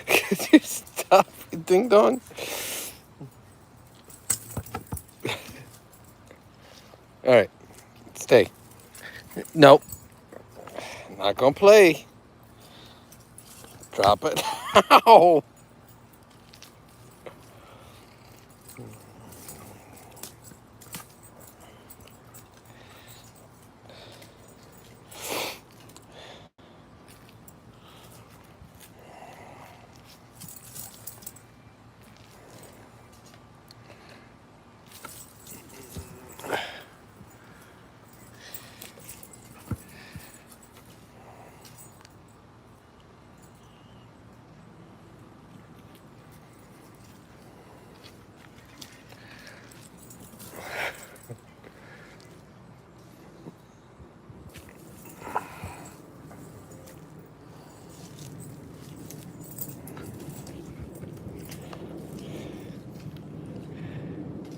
Could you stop, you ding dong? All right, stay. Nope, not gonna play. Drop it. Ow!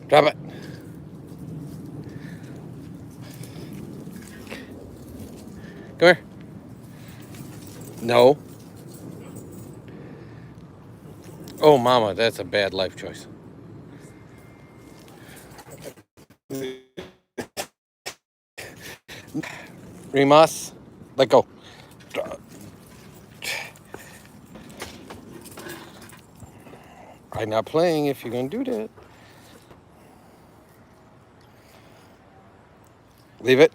Drop it. Come here. No. Oh, mama, that's a bad life choice. Rimas, let go. I'm not playing if you're gonna do that. Leave it.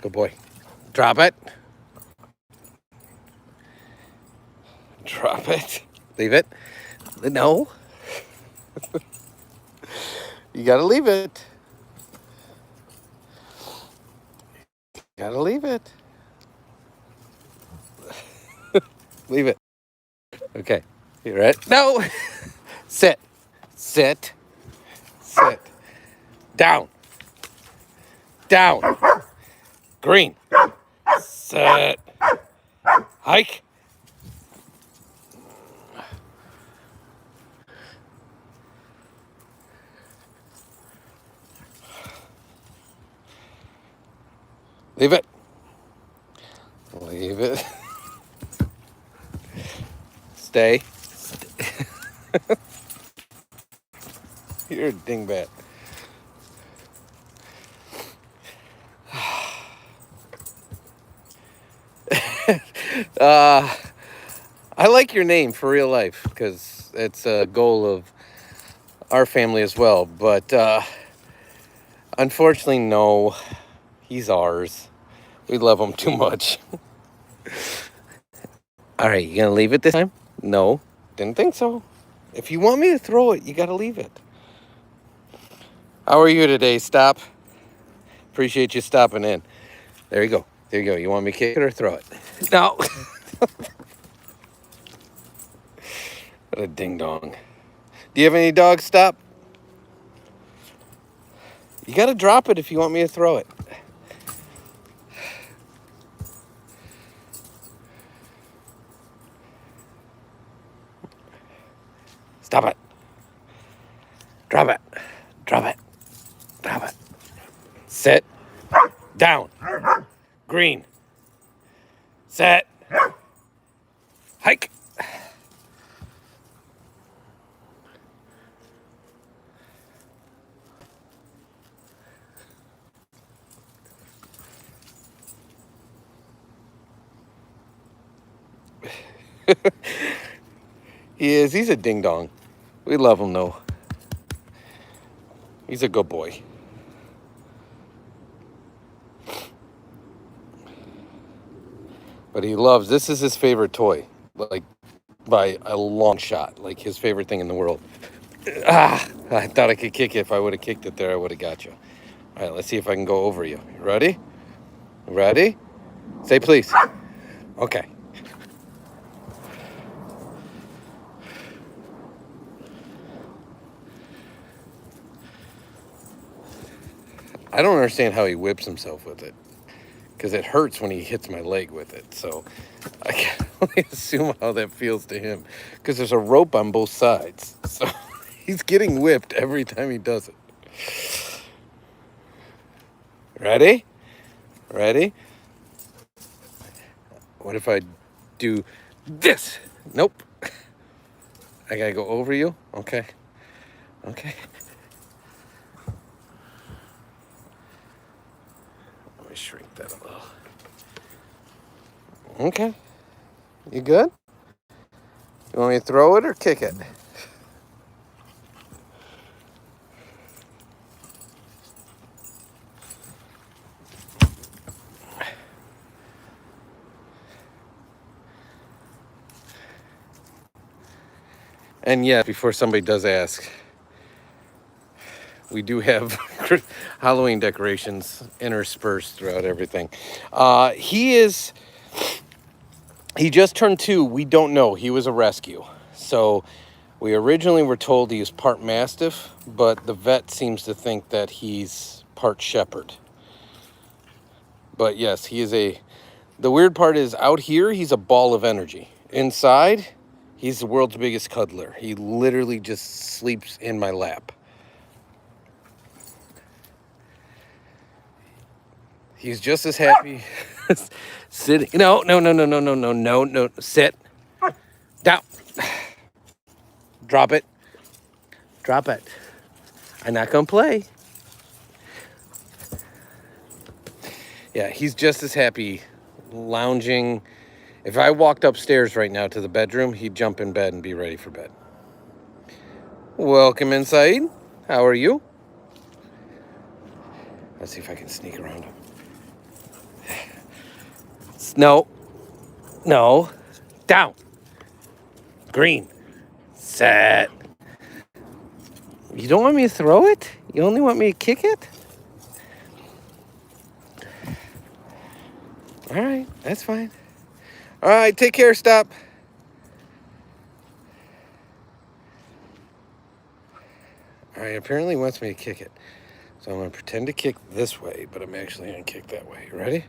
Good boy. Drop it. Drop it. Leave it. No. You gotta leave it. You gotta leave it. Leave it. Okay. You ready? No. Sit. Sit. Sit. Down. Down. Green. Sit. Hike. Leave it. Leave it. Stay. You're a dingbat. I like your name for real life because it's a goal of our family as well. But unfortunately, no. He's ours. We love him too much. All right, you gonna leave it this time? No, didn't think so. If you want me to throw it, you gotta leave it. How are you today? Stop. Appreciate you stopping in. There you go. There you go. You want me to kick it or throw it? No. What a ding dong. Do you have any dogs? Stop. You gotta drop it if you want me to throw it. Stop it. Drop it. Drop it. Drop it. Sit. Down. Green. Set. Hike. He is. He's a ding dong. We love him though. He's a good boy. But he loves, this is his favorite toy. Like by a long shot, like his favorite thing in the world. Ah, I thought I could kick it. If I would have kicked it there, I would have got you. All right, let's see if I can go over you. You ready? Ready? Say please. Okay. I don't understand how he whips himself with it, because it hurts when he hits my leg with it. So I can only assume how that feels to him, because there's a rope on both sides. So he's getting whipped every time he does it. Ready? Ready? What if I do this? Nope. I gotta go over you? Okay. Okay. Let me shrink that a little. Okay. You good? You want me to throw it or kick it? And yeah, before somebody does ask, we do have Halloween decorations interspersed throughout everything. He just turned 2. We don't know. He was a rescue. So we originally were told he was part Mastiff, but the vet seems to think that he's part Shepherd. But yes, he is the weird part is out here, he's a ball of energy. Inside, he's the world's biggest cuddler. He literally just sleeps in my lap. He's just as happy sitting. No. Sit. Down. Drop it. Drop it. I'm not going to play. Yeah, he's just as happy lounging. If I walked upstairs right now to the bedroom, he'd jump in bed and be ready for bed. Welcome inside. How are you? Let's see if I can sneak around him. No. Down. Green. Set. You don't want me to throw it? You only want me to kick it? All right, that's fine. All right, take care, stop. All right, apparently he wants me to kick it. So I'm going to pretend to kick this way, but I'm actually going to kick that way. Ready?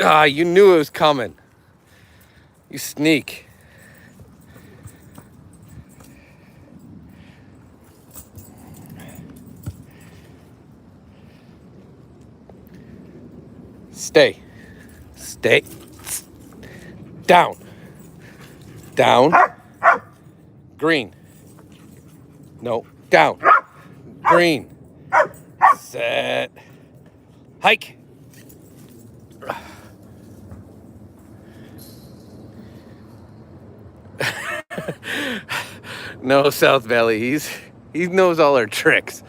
Ah, you knew it was coming. You sneak. Stay. Down. Green. No, down. Green. Set. Hike. No, South Valley. He knows all our tricks.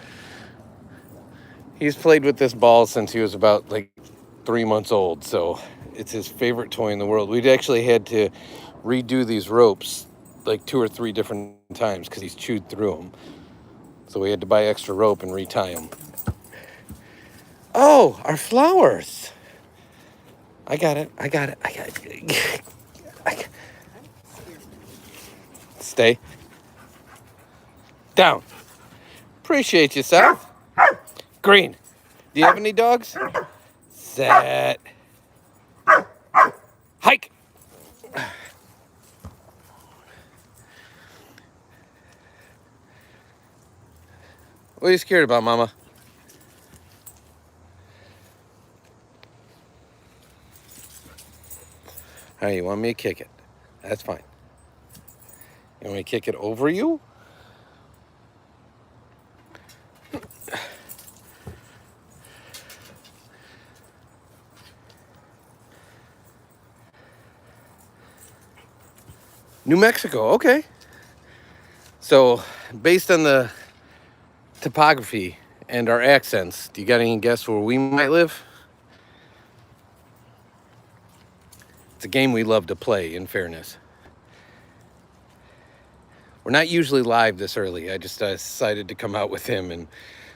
He's played with this ball since he was about 3 months old, so it's his favorite toy in the world. We'd actually had to redo these ropes 2 or 3 different times because he's chewed through them. So we had to buy extra rope and retie them. Oh, our flowers. I got it. Stay. Down. Appreciate you, South. Green. Do you have any dogs? Set. Hike. What are you scared about, Mama? All right, you want me to kick it? That's fine. You want me to kick it over you? New Mexico, okay. So, based on the topography and our accents, do you got any guess where we might live? It's a game we love to play, in fairness. We're not usually live this early. I just decided to come out with him and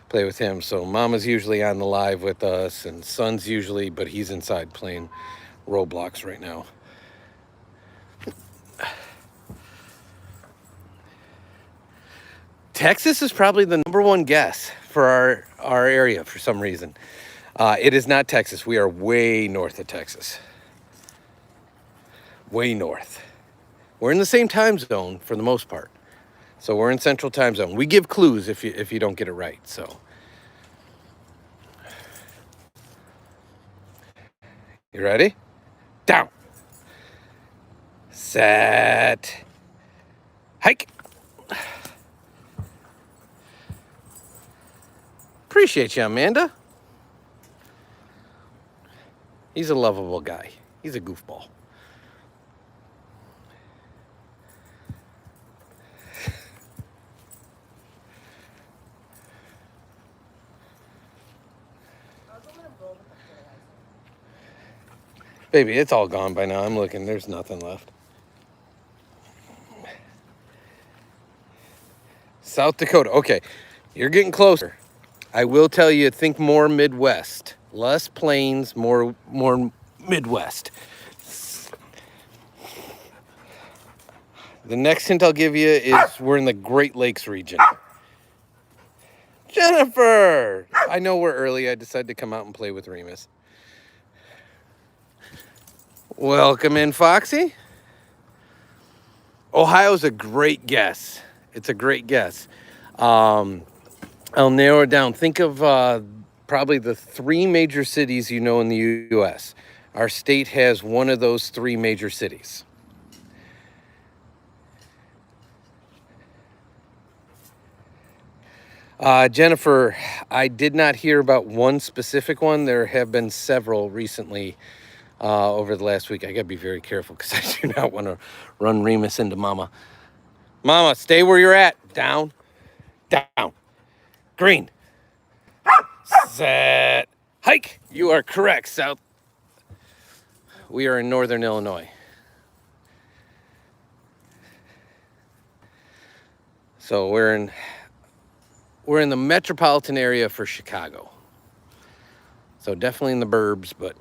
play with him. So Mama's usually on the live with us, and Son's usually, but he's inside playing Roblox right now. Texas is probably the #1 guess for our area for some reason. It is not Texas. We are way north of Texas. Way north. We're in the same time zone for the most part. So we're in Central Time Zone. We give clues if you don't get it right. So you ready? Down. Set. Hike. Appreciate you, Amanda. He's a lovable guy. He's a goofball. Baby, it's all gone by now. I'm looking. There's nothing left. South Dakota. Okay, you're getting closer. I will tell you, think more Midwest. Less plains, more Midwest. The next hint I'll give you is we're in the Great Lakes region. Jennifer! I know we're early. I decided to come out and play with Remus. Welcome in, Foxy. Ohio's a great guess. It's a great guess. I'll narrow it down. Think of probably the 3 major cities you know in the U.S. Our state has one of those 3 major cities. Jennifer, I did not hear about one specific one. There have been several recently over the last week. I got to be very careful because I do not want to run Remus into Mama. Mama, stay where you're at. Down. Down. Green. Set. Hike. You are correct, South. We are in northern Illinois. So we're in the metropolitan area for Chicago. So definitely in the burbs, but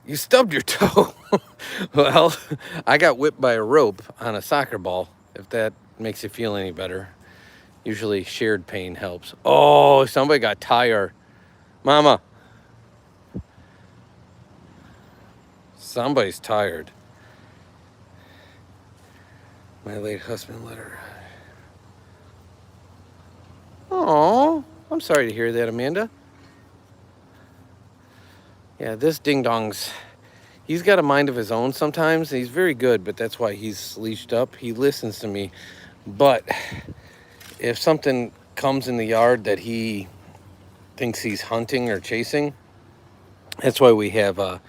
you stubbed your toe. Well, I got whipped by a rope on a soccer ball, if that makes you feel any better. Usually shared pain helps. Oh, somebody got tired. Mama. Somebody's tired. My late husband let her. Oh, I'm sorry to hear that, Amanda. Yeah, this ding-dong's, he's got a mind of his own sometimes. He's very good, but that's why he's leashed up. He listens to me. But if something comes in the yard that he thinks he's hunting or chasing, that's why we have a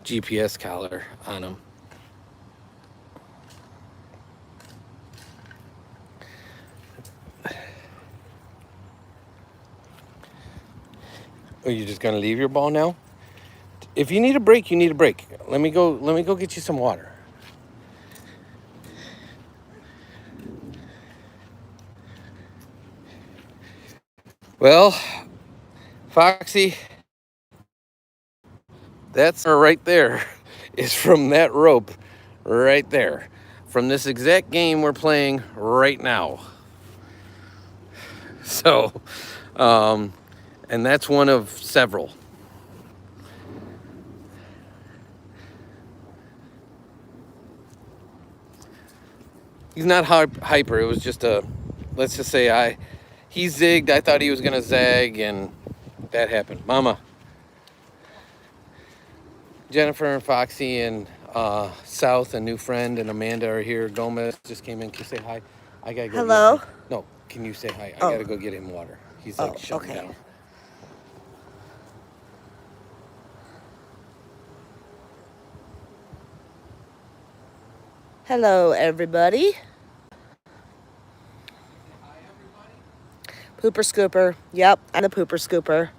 GPS collar on him. Are you just gonna leave your ball now? If you need a break, you need a break. Let me go get you some water. Well, Foxy, that's right there is from that rope right there. From this exact game we're playing right now. So, and that's one of several. He's not hyper. It was just let's just say he zigged. I thought he was going to zag, and that happened. Mama. Jennifer and Foxy and South, a new friend, and Amanda are here. Gomez just came in. Can you say hi? I got to go. Hello? No, can you say hi? I got to go get him water. He's like shutting down. Hello, everybody. Hi, everybody. Pooper scooper. Yep, I'm the pooper scooper.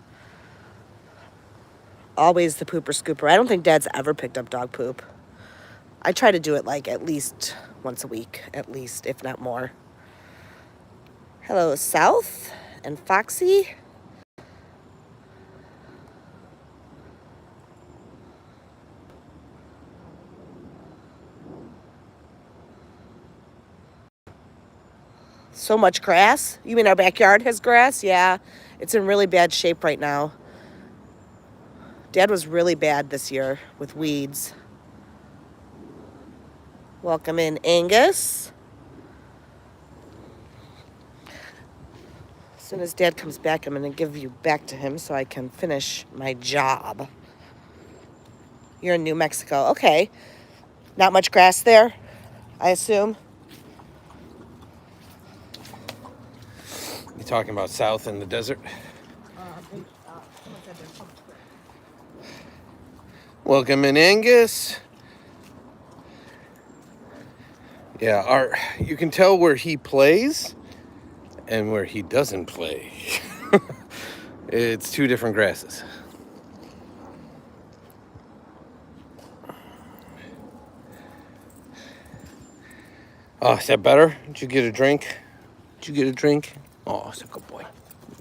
Always the pooper scooper. I don't think Dad's ever picked up dog poop. I try to do it like at least once a week, at least, if not more. Hello, South and Foxy. So much grass. You mean our backyard has grass? Yeah, it's in really bad shape right now. Dad was really bad this year with weeds. Welcome in, Angus. As soon as Dad comes back, I'm going to give you back to him so I can finish my job. You're in New Mexico. Okay. Not much grass there, I assume? You talking about south in the desert? Welcome in, Angus. Yeah, you can tell where he plays and where he doesn't play. It's two different grasses. Oh, is that better? Did you get a drink? Did you get a drink? Oh, it's a good boy.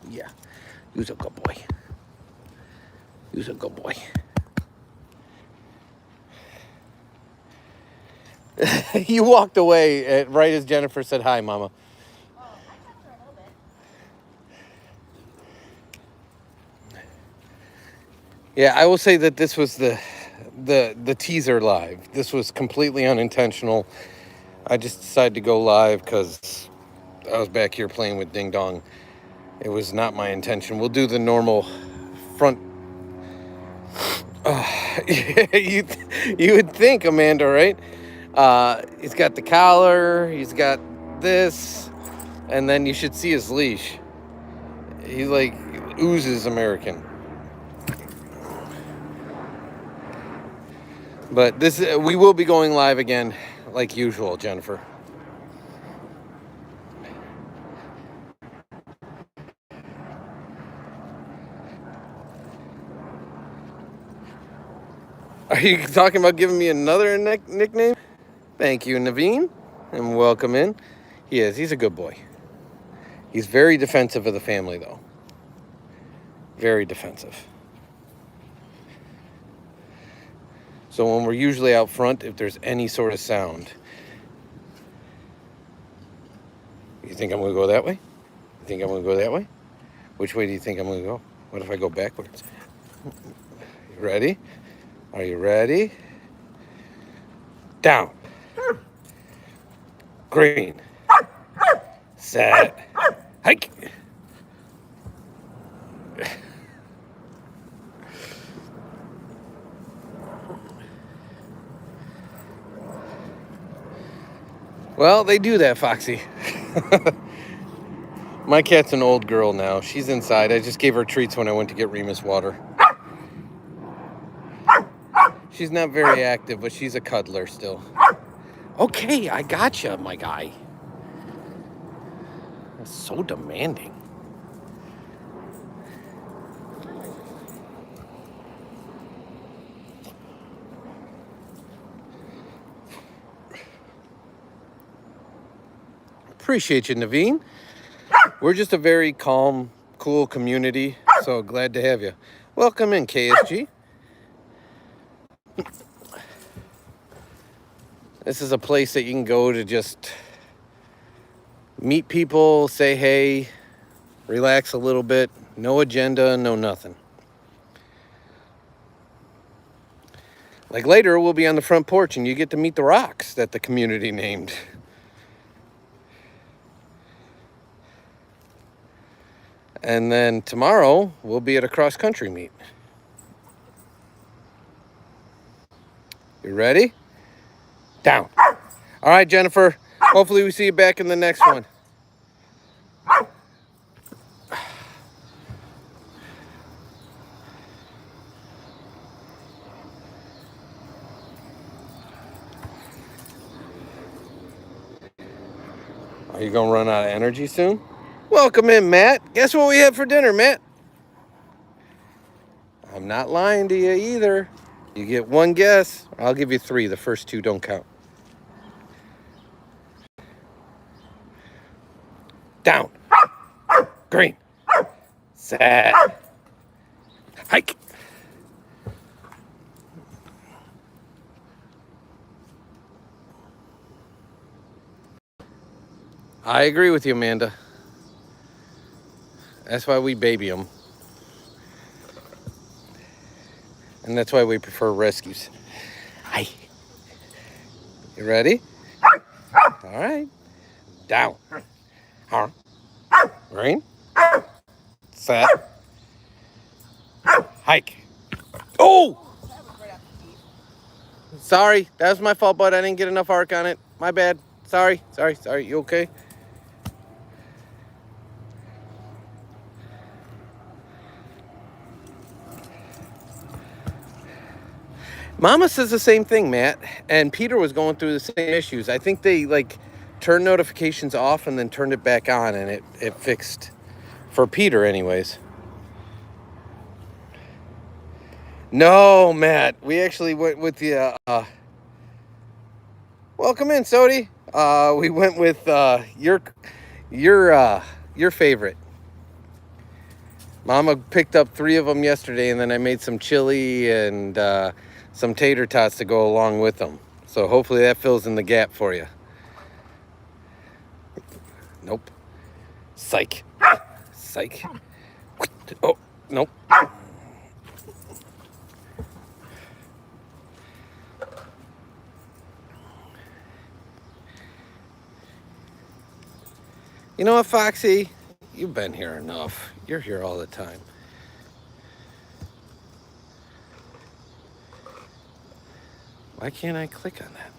Yeah, you's a good boy. You's a good boy. You walked away right as Jennifer said hi, Mama. Oh, I talked to her a little bit. Yeah, I will say that this was the teaser live. This was completely unintentional. I just decided to go live because I was back here playing with Ding Dong. It was not my intention. We'll do the normal front. You would think, Amanda, right? He's got the collar. He's got this, and then you should see his leash. He like oozes American. But we will be going live again, like usual, Jennifer. Are you talking about giving me another nickname? Thank you, Naveen, and welcome in. He's a good boy. He's very defensive of the family, though. Very defensive. So when we're usually out front, if there's any sort of sound, you think I'm going to go that way? You think I'm going to go that way? Which way do you think I'm going to go? What if I go backwards? You ready? Are you ready? Down. Green. Set. Hike. Well, they do that, Foxy. My cat's an old girl now. She's inside. I just gave her treats when I went to get Remus water. She's not very active, but she's a cuddler still. Okay, I gotcha, my guy. That's so demanding. Appreciate you, Naveen. We're just a very calm, cool community, so glad to have you. Welcome in, KSG. This is a place that you can go to just meet people, say hey, relax a little bit. No agenda, no nothing. Like later, we'll be on the front porch and you get to meet the rocks that the community named. And then tomorrow, we'll be at a cross-country meet. You ready? Down. All right, Jennifer. Hopefully we see you back in the next one. Are you going to run out of energy soon? Welcome in, Matt. Guess what we had for dinner, Matt? I'm not lying to you either. You get one guess. I'll give you three. The first two don't count. Down. Green. Set. Hike. I agree with you, Amanda. That's why we baby them. And that's why we prefer rescues. Hi. You ready? All right. Down. Green. Set. Hike. Oh! Sorry. That was my fault, bud. I didn't get enough arc on it. My bad. Sorry. You okay? Mama says the same thing, Matt. And Peter was going through the same issues. I think they turned notifications off and then turned it back on, and it fixed for Peter anyways. No, Matt. We actually went with the welcome in, Sodi. We went with your favorite. Mama picked up 3 of them yesterday, and then I made some chili and some tater tots to go along with them. So hopefully that fills in the gap for you. Nope. Psych. Oh, nope. You know what, Foxy? You've been here enough. You're here all the time. Why can't I click on that?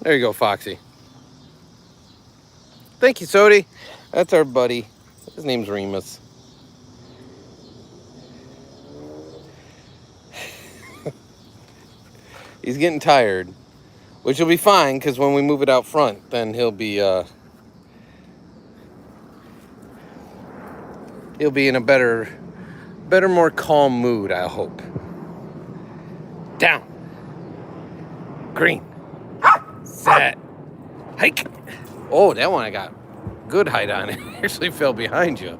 There you go, Foxy. Thank you, Sodi. That's our buddy. His name's Remus. He's getting tired, which will be fine because when we move it out front, then he'll be in a better, more calm mood, I hope. Down. Green. Set. Hike. Oh, that one I got good height on. It actually fell behind you.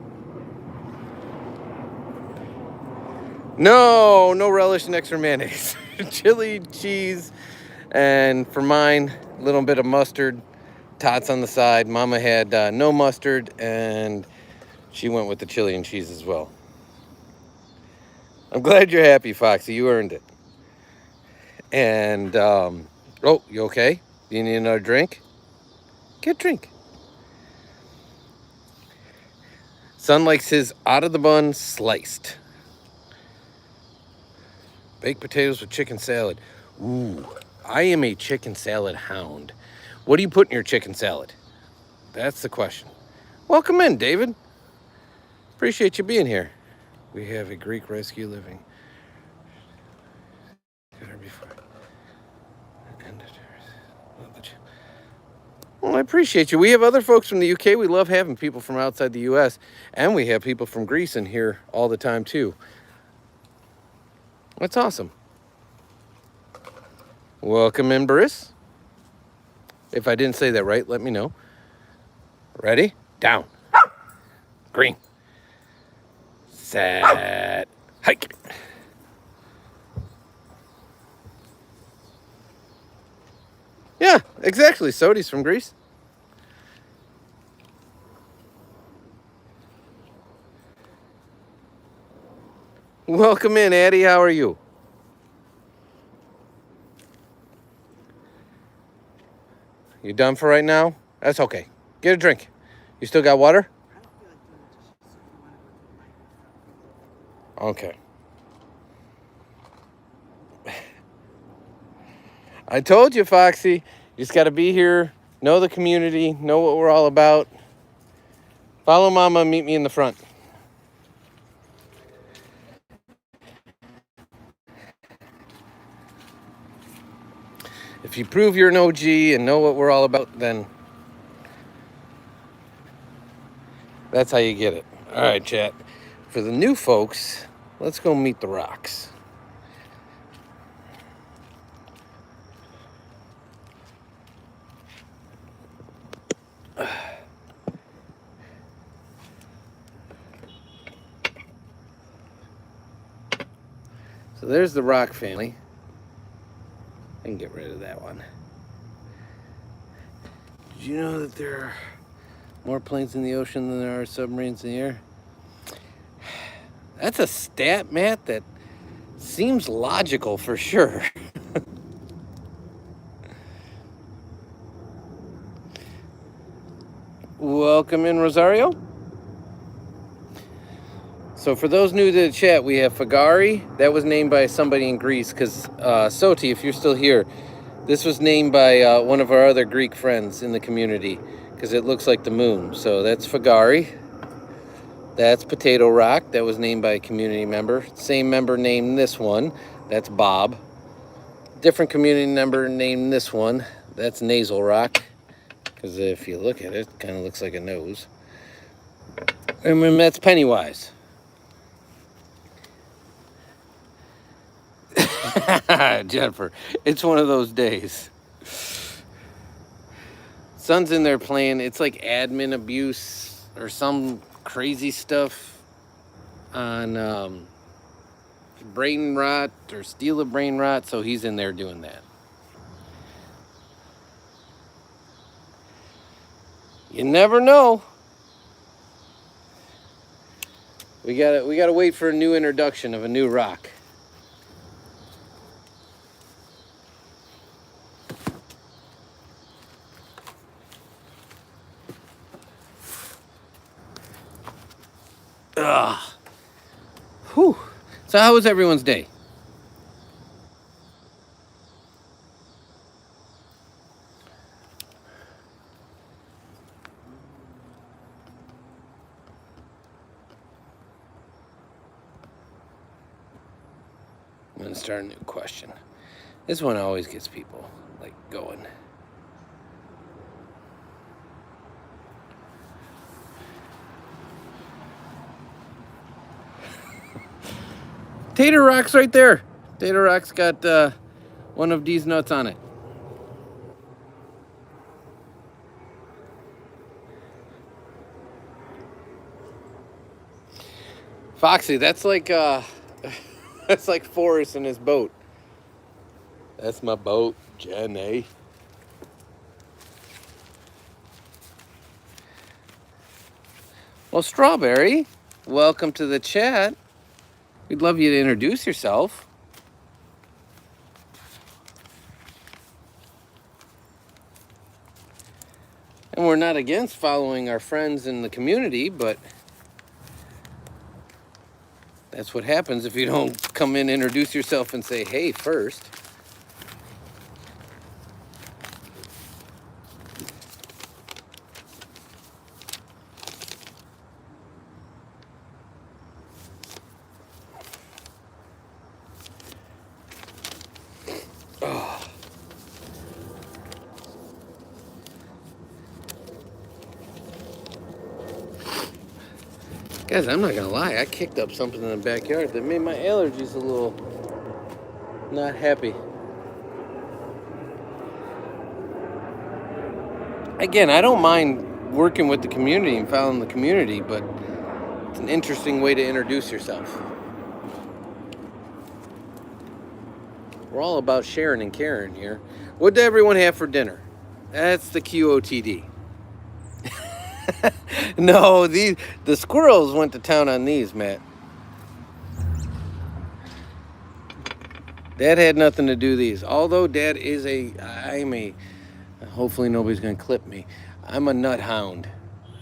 No relish and extra mayonnaise. Chili, cheese, and for mine, a little bit of mustard, tots on the side. Mama had no mustard, and she went with the chili and cheese as well. I'm glad you're happy, Foxy. You earned it. And, oh, you okay? You need another drink? Get a drink. Son likes his out of the bun sliced. Baked potatoes with chicken salad. Ooh, I am a chicken salad hound. What do you put in your chicken salad? That's the question. Welcome in, David. Appreciate you being here. We have a Greek rescue living. Well, I appreciate you. We have other folks from the UK. We love having people from outside the US. And we have people from Greece in here all the time, too. That's awesome. Welcome in, Boris. If I didn't say that right, let me know. Ready? Down. Green. Set. Hike. Yeah, exactly. Sodi's from Greece. Welcome in, Addie. How are you? You done for right now? That's okay. Get a drink. You still got water? Okay. I told you, Foxy. You just got to be here, know the community, know what we're all about. Follow Mama and meet me in the front. If you prove you're an OG and know what we're all about, then that's how you get it. All right, chat. For the new folks, let's go meet the rocks. So there's the rock family. I can get rid of that one. Did you know that there are more planes in the ocean than there are submarines in the air? That's a stat, Matt, that seems logical for sure. Welcome in, Rosario. So for those new to the chat, we have Fagari. That was named by somebody in Greece because Soti, if you're still here, this was named by one of our other Greek friends in the community because it looks like the moon. So that's Fagari. That's Potato Rock. That was named by a community member. Same member named this one. That's Bob. Different community member named this one. That's Nasal Rock. Because if you look at it, it kind of looks like a nose. And then that's Pennywise. Jennifer, it's one of those days. Son's in there playing. It's like admin abuse or some crazy stuff on brain rot or steal a brain rot. So he's in there doing that. You never know. We gotta wait for a new introduction of a new rock. Ugh. Whew. So how was everyone's day? I'm gonna start a new question. This one always gets people like going. Tater Rock's right there. Tater Rock's got one of these nuts on it. Foxy, that's like that's like Forrest in his boat. That's my boat, Jenny. Well, Strawberry, welcome to the chat. We'd love you to introduce yourself. And we're not against following our friends in the community, but that's what happens if you don't come in, introduce yourself, and say, hey, first. Oh. Guys, I'm not gonna lie, I kicked up something in the backyard that made my allergies a little not happy. Again, I don't mind working with the community and following the community, but it's an interesting way to introduce yourself. We're all about sharing and caring here. What did everyone have for dinner? That's the QOTD. No, the squirrels went to town on these, Matt. Dad had nothing to do these. Although Dad is hopefully nobody's going to clip me. I'm a nut hound.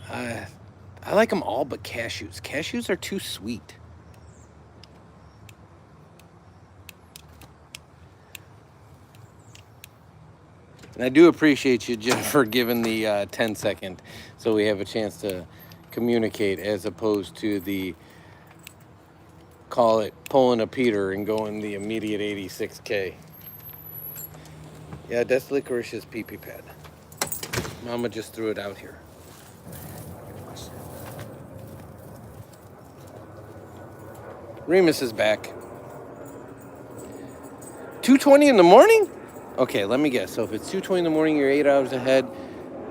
I like them all but cashews. Cashews are too sweet. And I do appreciate you, Jennifer, giving the 10-second so we have a chance to communicate as opposed to the call it pulling a Peter and going the immediate 86K. Yeah, that's Licorice's pee-pee pad. Mama just threw it out here. Remus is back. 2:20 in the morning? Okay, let me guess. So if it's 2:20 in the morning, you're 8 hours ahead.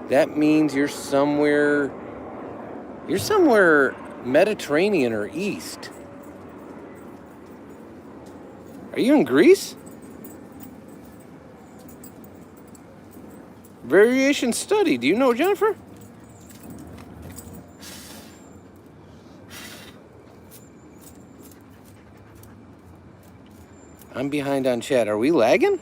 That means you're somewhere Mediterranean or east. Are you in Greece? Variation study. Do you know, Jennifer? I'm behind on chat. Are we lagging?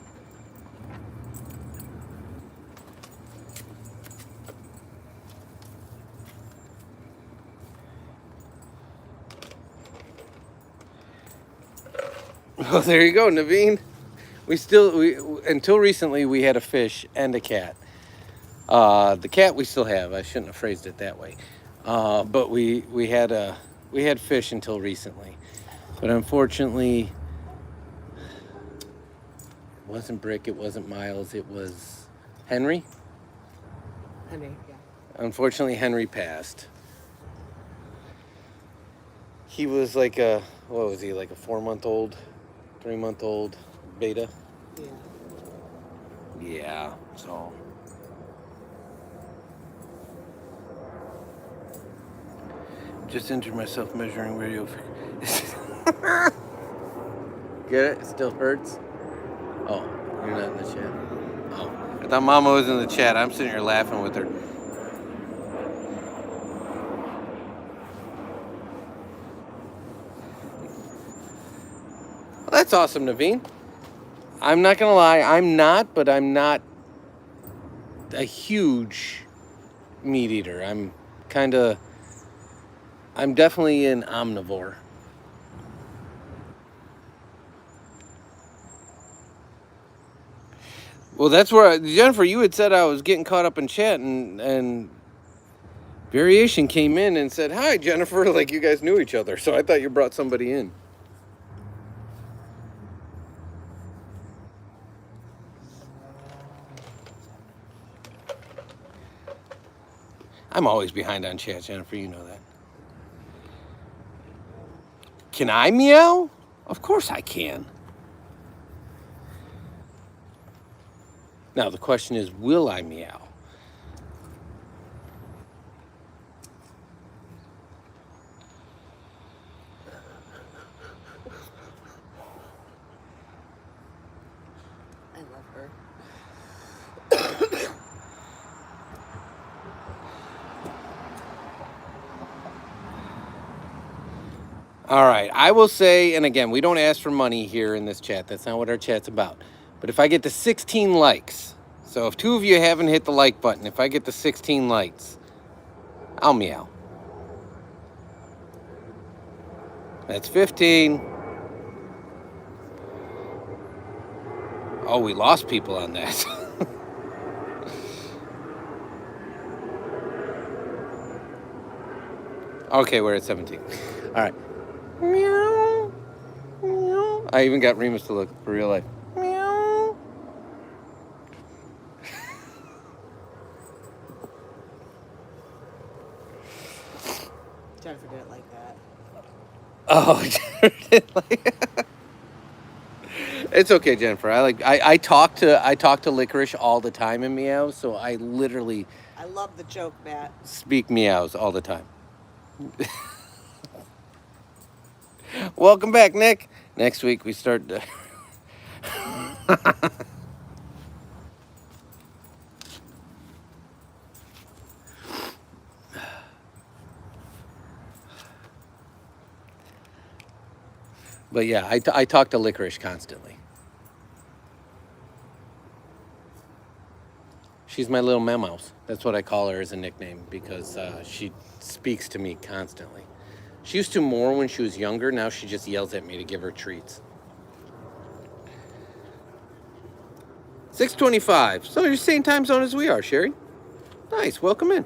Oh, there you go, Naveen. Until recently we had a fish and a cat. The cat we still have. I shouldn't have phrased it that way. But we had fish until recently. But unfortunately, it wasn't Brick, it wasn't Miles, it was Henry. Henry, yeah. Unfortunately, Henry passed. He was like a 4-month-old, 3-month-old beta? Yeah. Yeah, so. Just entered myself measuring radio. Get it? It still hurts? Oh, you're not in the chat. Oh, I thought Mama was in the chat. I'm sitting here laughing with her. Well, that's awesome, Naveen. I'm not going to lie. I'm not a huge meat eater. I'm definitely an omnivore. Well, that's where, Jennifer, you had said I was getting caught up in chat, and Variation came in and said, "Hi, Jennifer," like you guys knew each other. So I thought you brought somebody in. I'm always behind on chat, Jennifer. You know that. Can I meow? Of course I can. Now the question is, will I meow? I love her. All right, I will say, and again, we don't ask for money here in this chat. That's not what our chat's about. But if I get to 16 likes, so if 2 of you haven't hit the like button, if I get to 16 likes, I'll meow. That's 15. Oh, we lost people on that. Okay, we're at 17. All right. Meow. Meow. I even got Remus to look for real life. Meow. Jennifer didn't like that. Oh, it's okay, Jennifer. I talk to Licorice all the time in meows, so I literally I love the joke, Matt. speak meows all the time. Welcome back, Nick. Next week we start. But yeah, I talk to Licorice constantly. She's my little memouse. That's what I call her as a nickname because she speaks to me constantly. She used to more when she was younger. Now she just yells at me to give her treats. 6:25. So you're same time zone as we are, Sherry. Nice. Welcome in.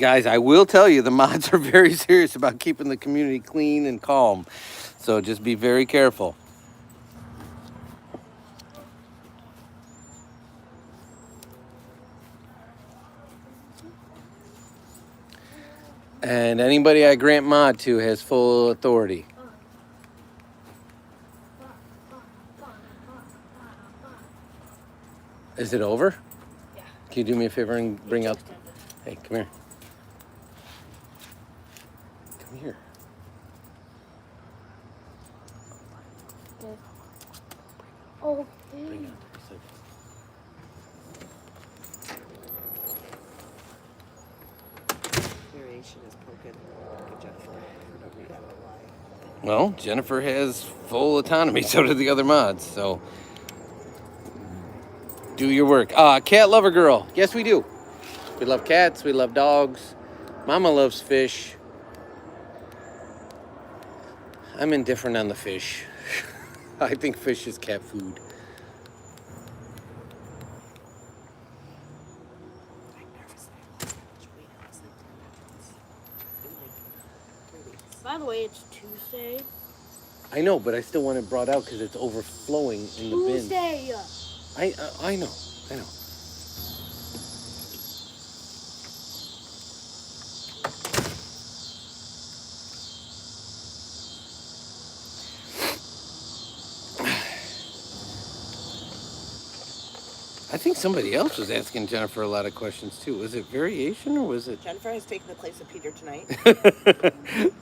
Guys, I will tell you, the mods are very serious about keeping the community clean and calm. So just be very careful. And anybody I grant mod to has full authority. Is it over? Yeah. Can you do me a favor and bring out... Hey, come here. Come here. Oh, Bring out the Variation is poking. Good Jennifer. I don't know why. Well, Jennifer has full autonomy, so do the other mods, so do your work. Cat lover girl. Yes, we do. We love cats, we love dogs. Mama loves fish. I'm indifferent on the fish. I think fish is cat food. by the way, it's Tuesday. I know, but I still want it brought out because it's overflowing in the bin. Tuesday. I know. I think somebody else was asking Jennifer a lot of questions too. Was it variation or was it Jennifer has taken the place of Peter tonight.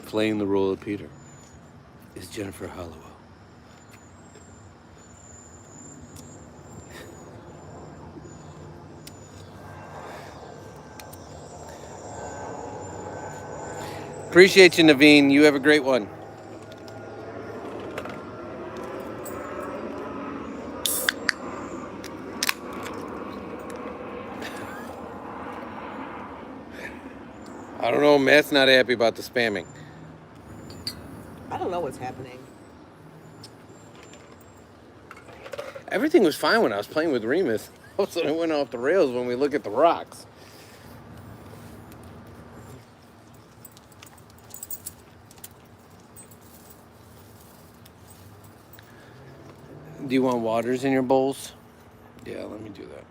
playing the role of Peter? Is Jennifer Hollowell? Appreciate you, Naveen. You have a great one. I don't know. Matt's not happy about the spamming. I don't know what's happening. Everything was fine when I was playing with Remus. All of a sudden it went off the rails when we look at the rocks. Do you want waters in your bowls? Yeah, let me do that.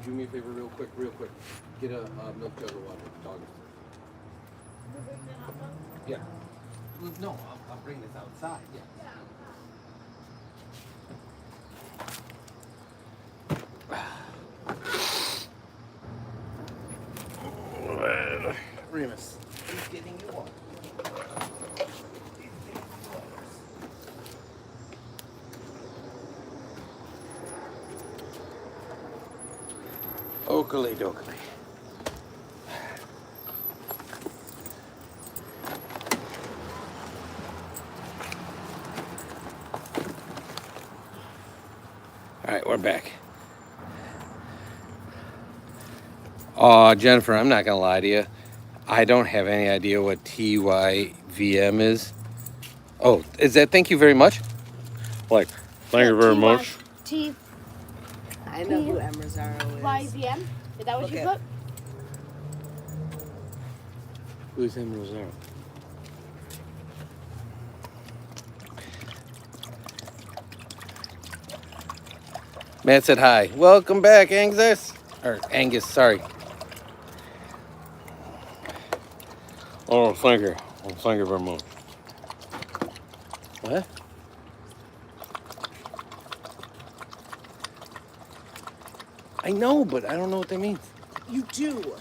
Do me a favor real quick. Get a milk jug of water. Dog. Yeah. Well, no, I'll bring this outside. Yeah. Remus. He's getting you water. Oakley dokley. All right, we're back. Jennifer, I'm not gonna lie to you. I don't have any idea what TYVM is. Oh, is that thank you very much? Like, thank you very much. T I know who M. Rosario is. YVM. Is that what you Okay. put? Who's M. Rosario? Matt said hi. Welcome back, Angus. Or Angus, sorry. Oh, thank you. Oh, thank you very much. What? I know, but I don't know what that means. You do.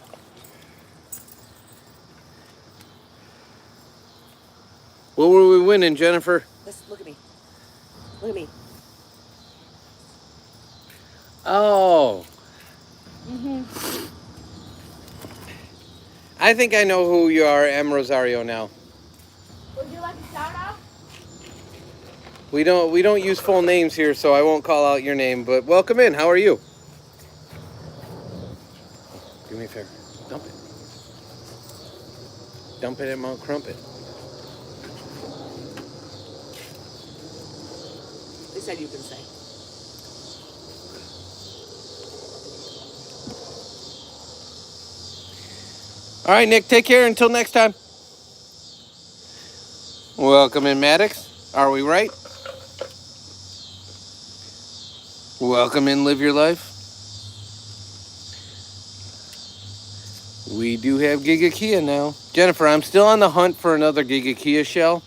What were we winning, Jennifer? Listen, look at me. Look at me. Oh. Mm-hmm. I think I know who you are, M. Rosario, now. Would you like a shout out? We don't use full names here, so I won't call out your name, but welcome in. How are you? Do me a favor. Dump it. Dump it at Mount Crumpet. They said you can say. All right, Nick, take care until next time. Welcome in, Maddox. Are we right? Welcome in, Live Your Life. We do have Giga Kia now. Jennifer, I'm still on the hunt for another Giga Kia shell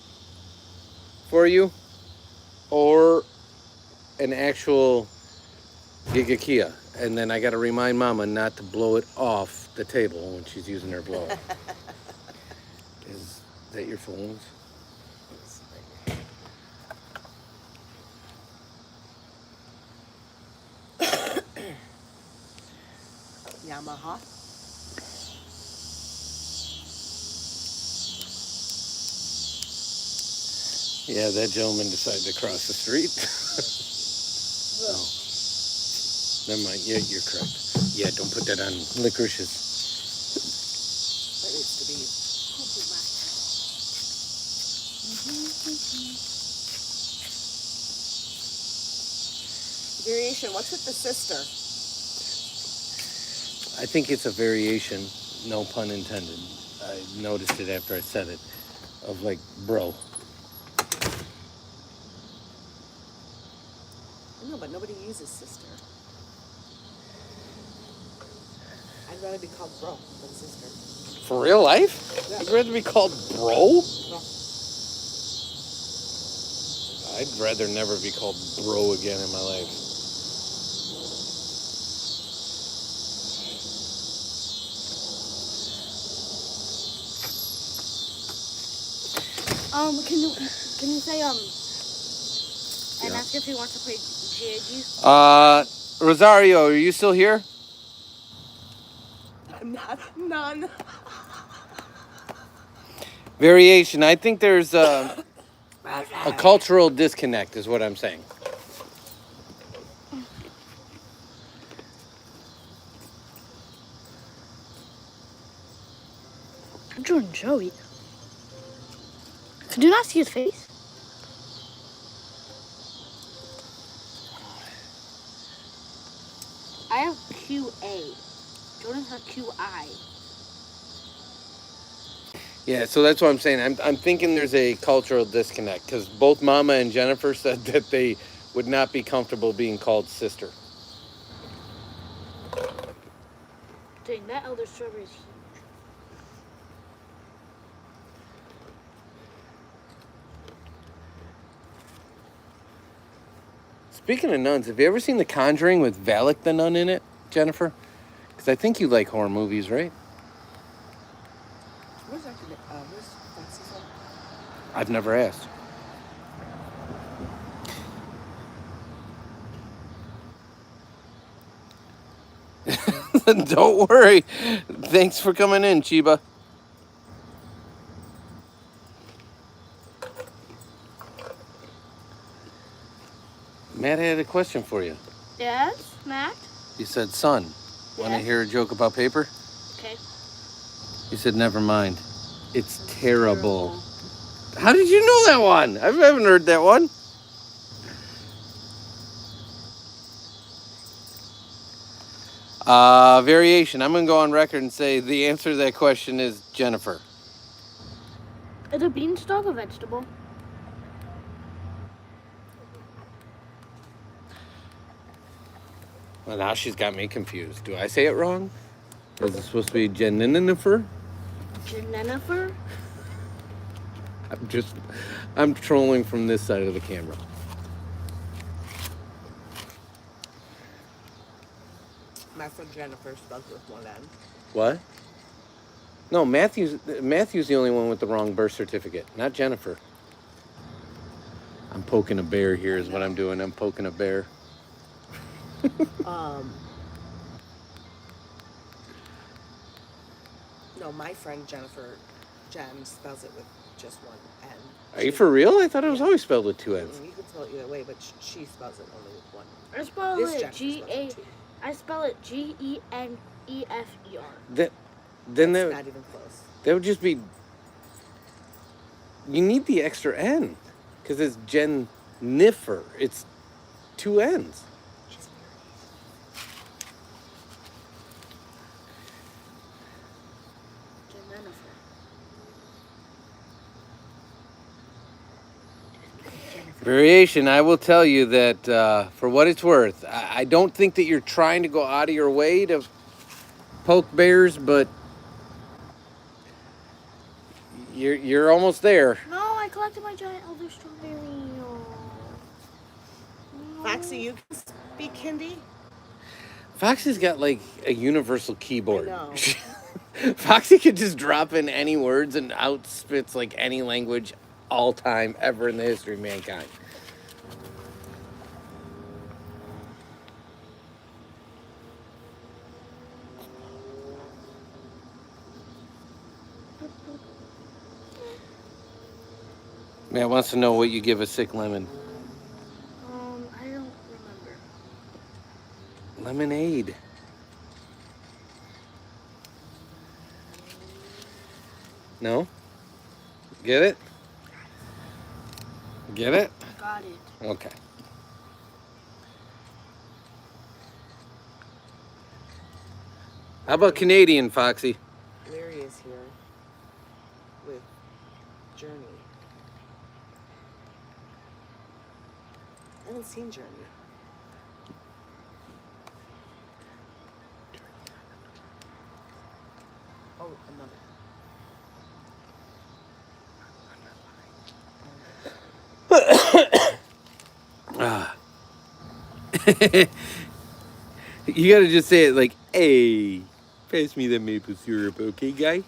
for you. Or an actual Giga Kia. And then I got to remind Mama not to blow it off the table when she's using her blower. Is that your phones? Yamaha. Yeah, that gentleman decided to cross the street. Oh. Never mind. Yeah, you're correct. Yeah, don't put that on licorices. That needs to be. Variation. What's with the sister? I think it's a variation, no pun intended. I noticed it after I said it, of like, bro. No, but nobody uses sister. I'd rather be called bro than sister. For real life? Yeah. You'd rather be called bro? No. I'd rather never be called bro again in my life. Can you say and Yeah. ask if he wants to play GAG? Rosario, are you still here? I'm not. None. Variation. I think there's a cultural disconnect is what I'm saying. I'm doing Joey. Could you not see his face? I have QA. Jordan has QI. Yeah, so that's what I'm saying. I'm thinking there's a cultural disconnect because both Mama and Jennifer said that they would not be comfortable being called sister. Dang, that elder strawberry is huge. Speaking of nuns, have you ever seen The Conjuring with Valak the nun in it, Jennifer? Because I think you like horror movies, right? Where's Foxy from? I've never asked. Don't worry. Thanks for coming in, Chiba. Matt had a question for you. Yes, Matt? You said, son, want to Yes. hear a joke about paper? Okay. You said, never mind. It's terrible. How did you know that one? I haven't heard that one. Variation. I'm going to go on record and say the answer to that question is Jennifer. Is a beanstalk a vegetable? Well, now she's got me confused. Do I say it wrong? Is it supposed to be Jennifer? Jennifer? I'm trolling from this side of the camera. My friend Jennifer spelled with one N. What? No, Matthew's the only one with the wrong birth certificate, not Jennifer. I'm poking a bear here is what I'm doing. I'm poking a bear. No, my friend Jennifer, Jen spells it with just one N. Are you for real? I thought it was always spelled with two N's. You can spell it either way, but she spells it only with one. I spell This it Jennifer spells it too. I spell it GENEFER. Then It's that not even close. would just be You need the extra N. Because it's Jennifer. It's 2 N's. Jennifer. Variation, I will tell you that for what it's worth, I don't think that you're trying to go out of your way to poke bears, but you're almost there. No, I collected my giant elder strawberry. No. Foxy, you can speak Hindi? Foxy's got like a universal keyboard. I know. Foxy could just drop in any words and outspits like any language all time ever in the history of mankind. Matt wants to know what you give a sick lemon. I don't remember. Lemonade. No? Get it? Get it? Got it. Okay. How about Canadian, Foxy? Larry is here with Journey. I haven't seen Journey. Oh, another. Ah. You gotta just say it like, hey, pass me the maple syrup, okay, guy?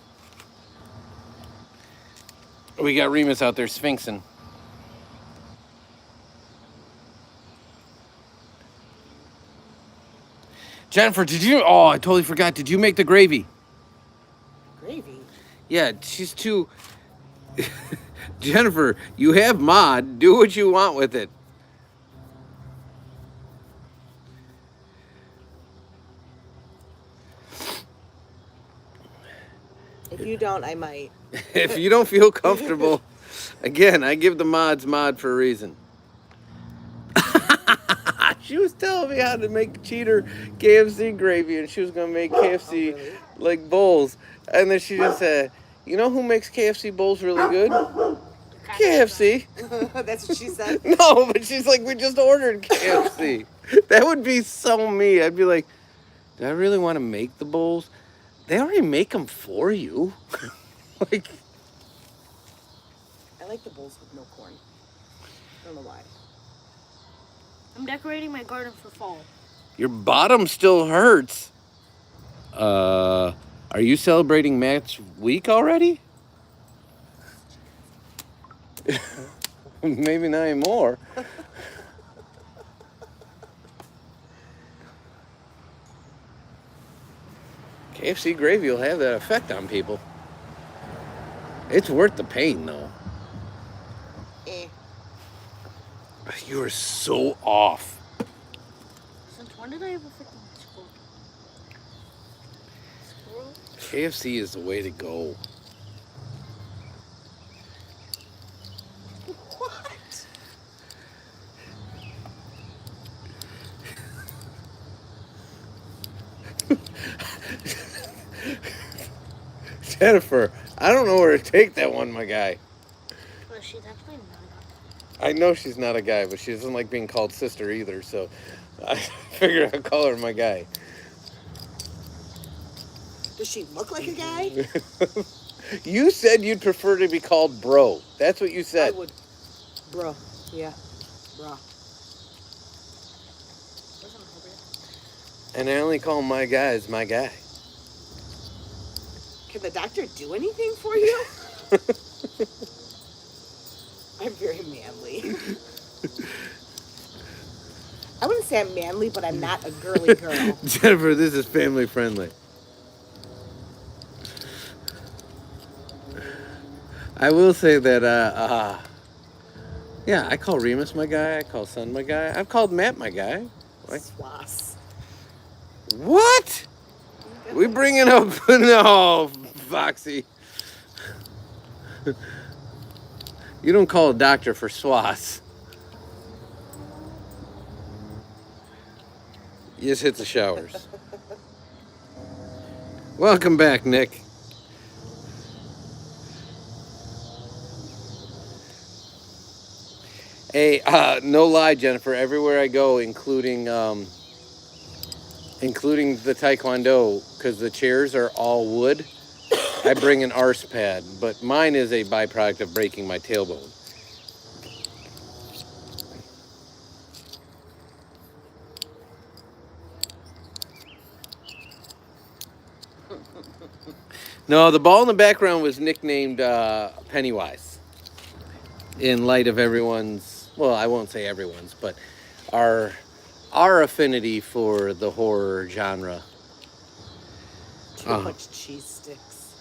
We got Remus out there sphinxing. Jennifer, did you? Oh, I totally forgot. Did you make the gravy? Gravy? Yeah, she's too. Jennifer, you have mod. Do what you want with it. If you don't, I might. If you don't feel comfortable, again, I give the mods mod for a reason. She was telling me how to make cheater KFC gravy, and she was gonna make KFC really? like bowls, and then she just said, "You know who makes KFC bowls really good? KFC." That's what she said. No, but she's like, "We just ordered KFC." That would be so me. I'd be like, "Do I really want to make the bowls? They already make them for you." Like, I like the bowls with no corn. I don't know why. I'm decorating my garden for fall. your bottom still hurts. Are you celebrating Matt's week already? Maybe not anymore. KFC gravy will have that effect on people. It's worth the pain, though. Eh. You are so off. Since when did I have a freaking squirrel? Squirrel? KFC is the way to go. What? Jennifer, I don't know where to take that one, my guy. Well, she's actually not. I know she's not a guy, but she doesn't like being called sister either, so I figured I'd call her my guy. Does she look like a guy? You said you'd prefer to be called bro. That's what you said. I would. Bro. Yeah. Bro. Wasn't appropriate. And I only call my guys my guy. Can the doctor do anything for you? I'm very manly. I wouldn't say I'm manly, but I'm not a girly girl. Jennifer, this is family friendly. I will say that, yeah, I call Remus my guy. I call Son my guy. I've called Matt my guy. Like, Swass. what? We bringing up no, Foxy. You don't call a doctor for swaths. You just hit the showers. Welcome back, Nick. Hey, no lie, Jennifer. Everywhere I go, including the Taekwondo, because the chairs are all wood, I bring an arse pad. But mine is a byproduct of breaking my tailbone. No, the ball in the background was nicknamed Pennywise. In light of everyone's, well, I won't say everyone's, but our affinity for the horror genre. Too much cheese sticks.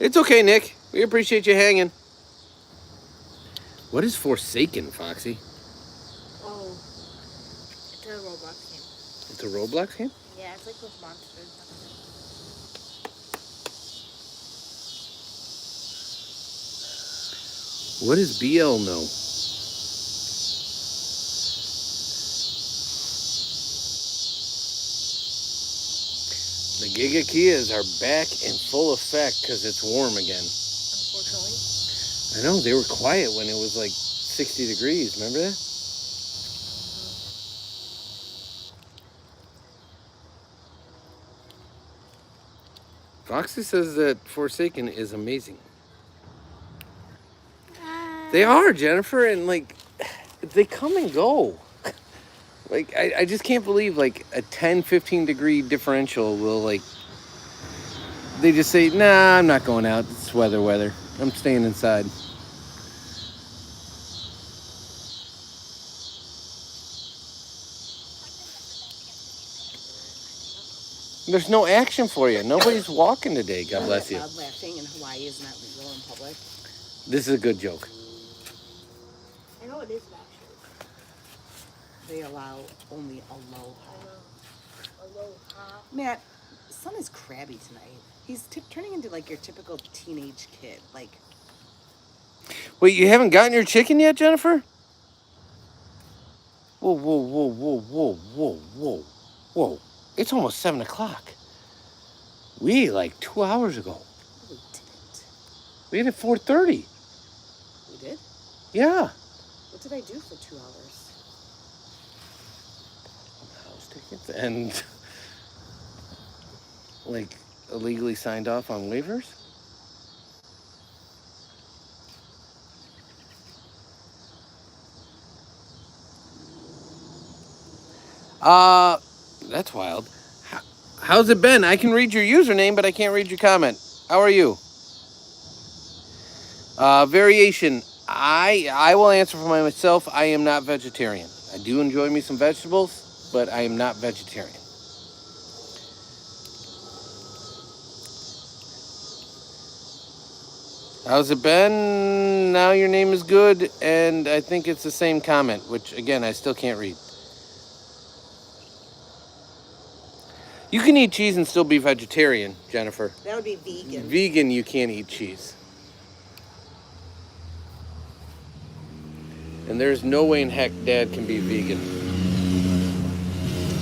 It's okay, Nick. We appreciate you hanging. What is Forsaken, Foxy? Oh. It's a Roblox game. It's a Roblox game? Yeah, it's like those monsters. What does BL know? The Giga Kias are back in full effect because it's warm again. Unfortunately. I know, they were quiet when it was like 60 degrees. Remember that? Foxy says that Forsaken is amazing. They are, Jennifer, and like they come and go. Like I just can't believe like a 10-15 degree differential will like they just say, nah, I'm not going out. It's weather. I'm staying inside. There's no action for you. Nobody's walking today. God bless you. Loud laughing in Hawaii is not legal in public. This is a good joke. I know it is actually. They allow only aloha. Aloha. Matt, son is crabby tonight. He's turning into like your typical teenage kid. Like, Wait, you haven't gotten your chicken yet, Jennifer? Whoa. It's almost 7 o'clock. We ate like 2 hours ago. no, we didn't. We ate at 4:30. We did? Yeah. What did I do for 2 hours? House tickets and like illegally signed off on waivers. That's wild. How's it been? I can read your username, but I can't read your comment. How are you? Variation. I will answer for myself. I am not vegetarian. I do enjoy me some vegetables, but I am not vegetarian. How's it been? Now your name is good, and I think it's the same comment, which again I still can't read. You can eat cheese and still be vegetarian, Jennifer. That would be vegan. Vegan, you can't eat cheese. And there's no way in heck Dad can be vegan.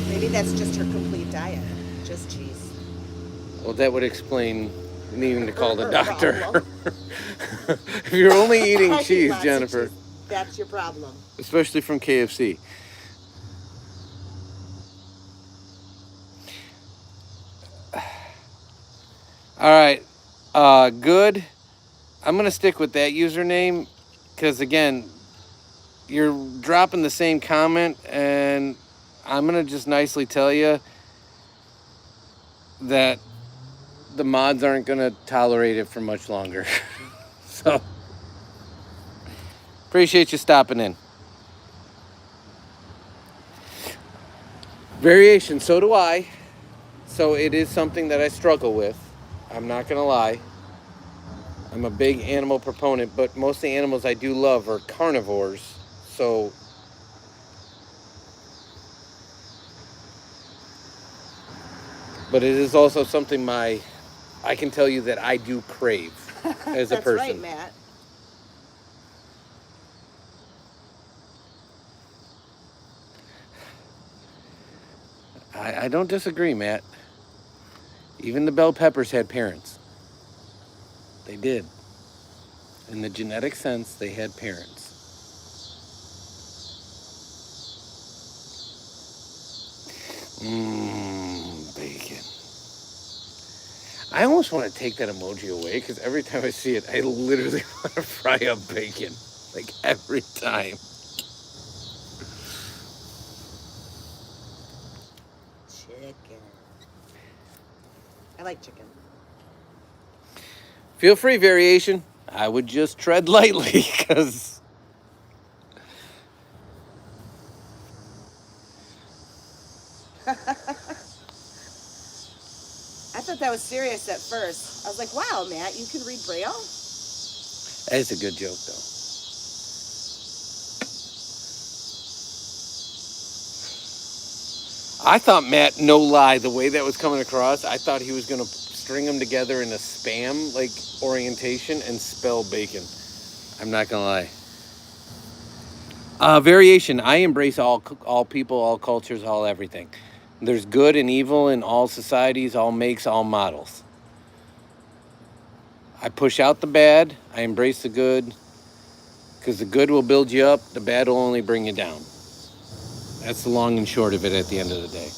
Maybe that's just her complete diet. Just cheese. Well, that would explain needing to call the doctor. If you're only eating I eat cheese, lots of Jennifer, cheese. That's your problem. especially from KFC. All right, good. I'm gonna stick with that username because again, you're dropping the same comment, and I'm gonna just nicely tell you that the mods aren't gonna tolerate it for much longer. So, appreciate you stopping in. Variation, so do I. So it is something that I struggle with. I'm not gonna lie. I'm a big animal proponent, but most of the animals I do love are carnivores. So But it is also something I can tell you that I do crave as a That's person. right, Matt. I don't disagree, Matt. Even the bell peppers had parents. They did. In the genetic sense, they had parents. Bacon. I almost want to take that emoji away because every time I see it, I literally want to fry up bacon. Like every time. Chicken. I like chicken. Feel free, variation. I would just tread lightly because... I thought that was serious at first. I was like, wow, Matt, you can read Braille? It's a good joke, though. I thought Matt, no lie, the way that was coming across, I thought he was going to string them together in a spam like orientation and spell bacon. I'm not going to lie. Variation. I embrace all people, all cultures, all everything. There's good and evil in all societies, all makes, all models. I push out the bad. I embrace the good. Because the good will build you up. The bad will only bring you down. That's the long and short of it at the end of the day.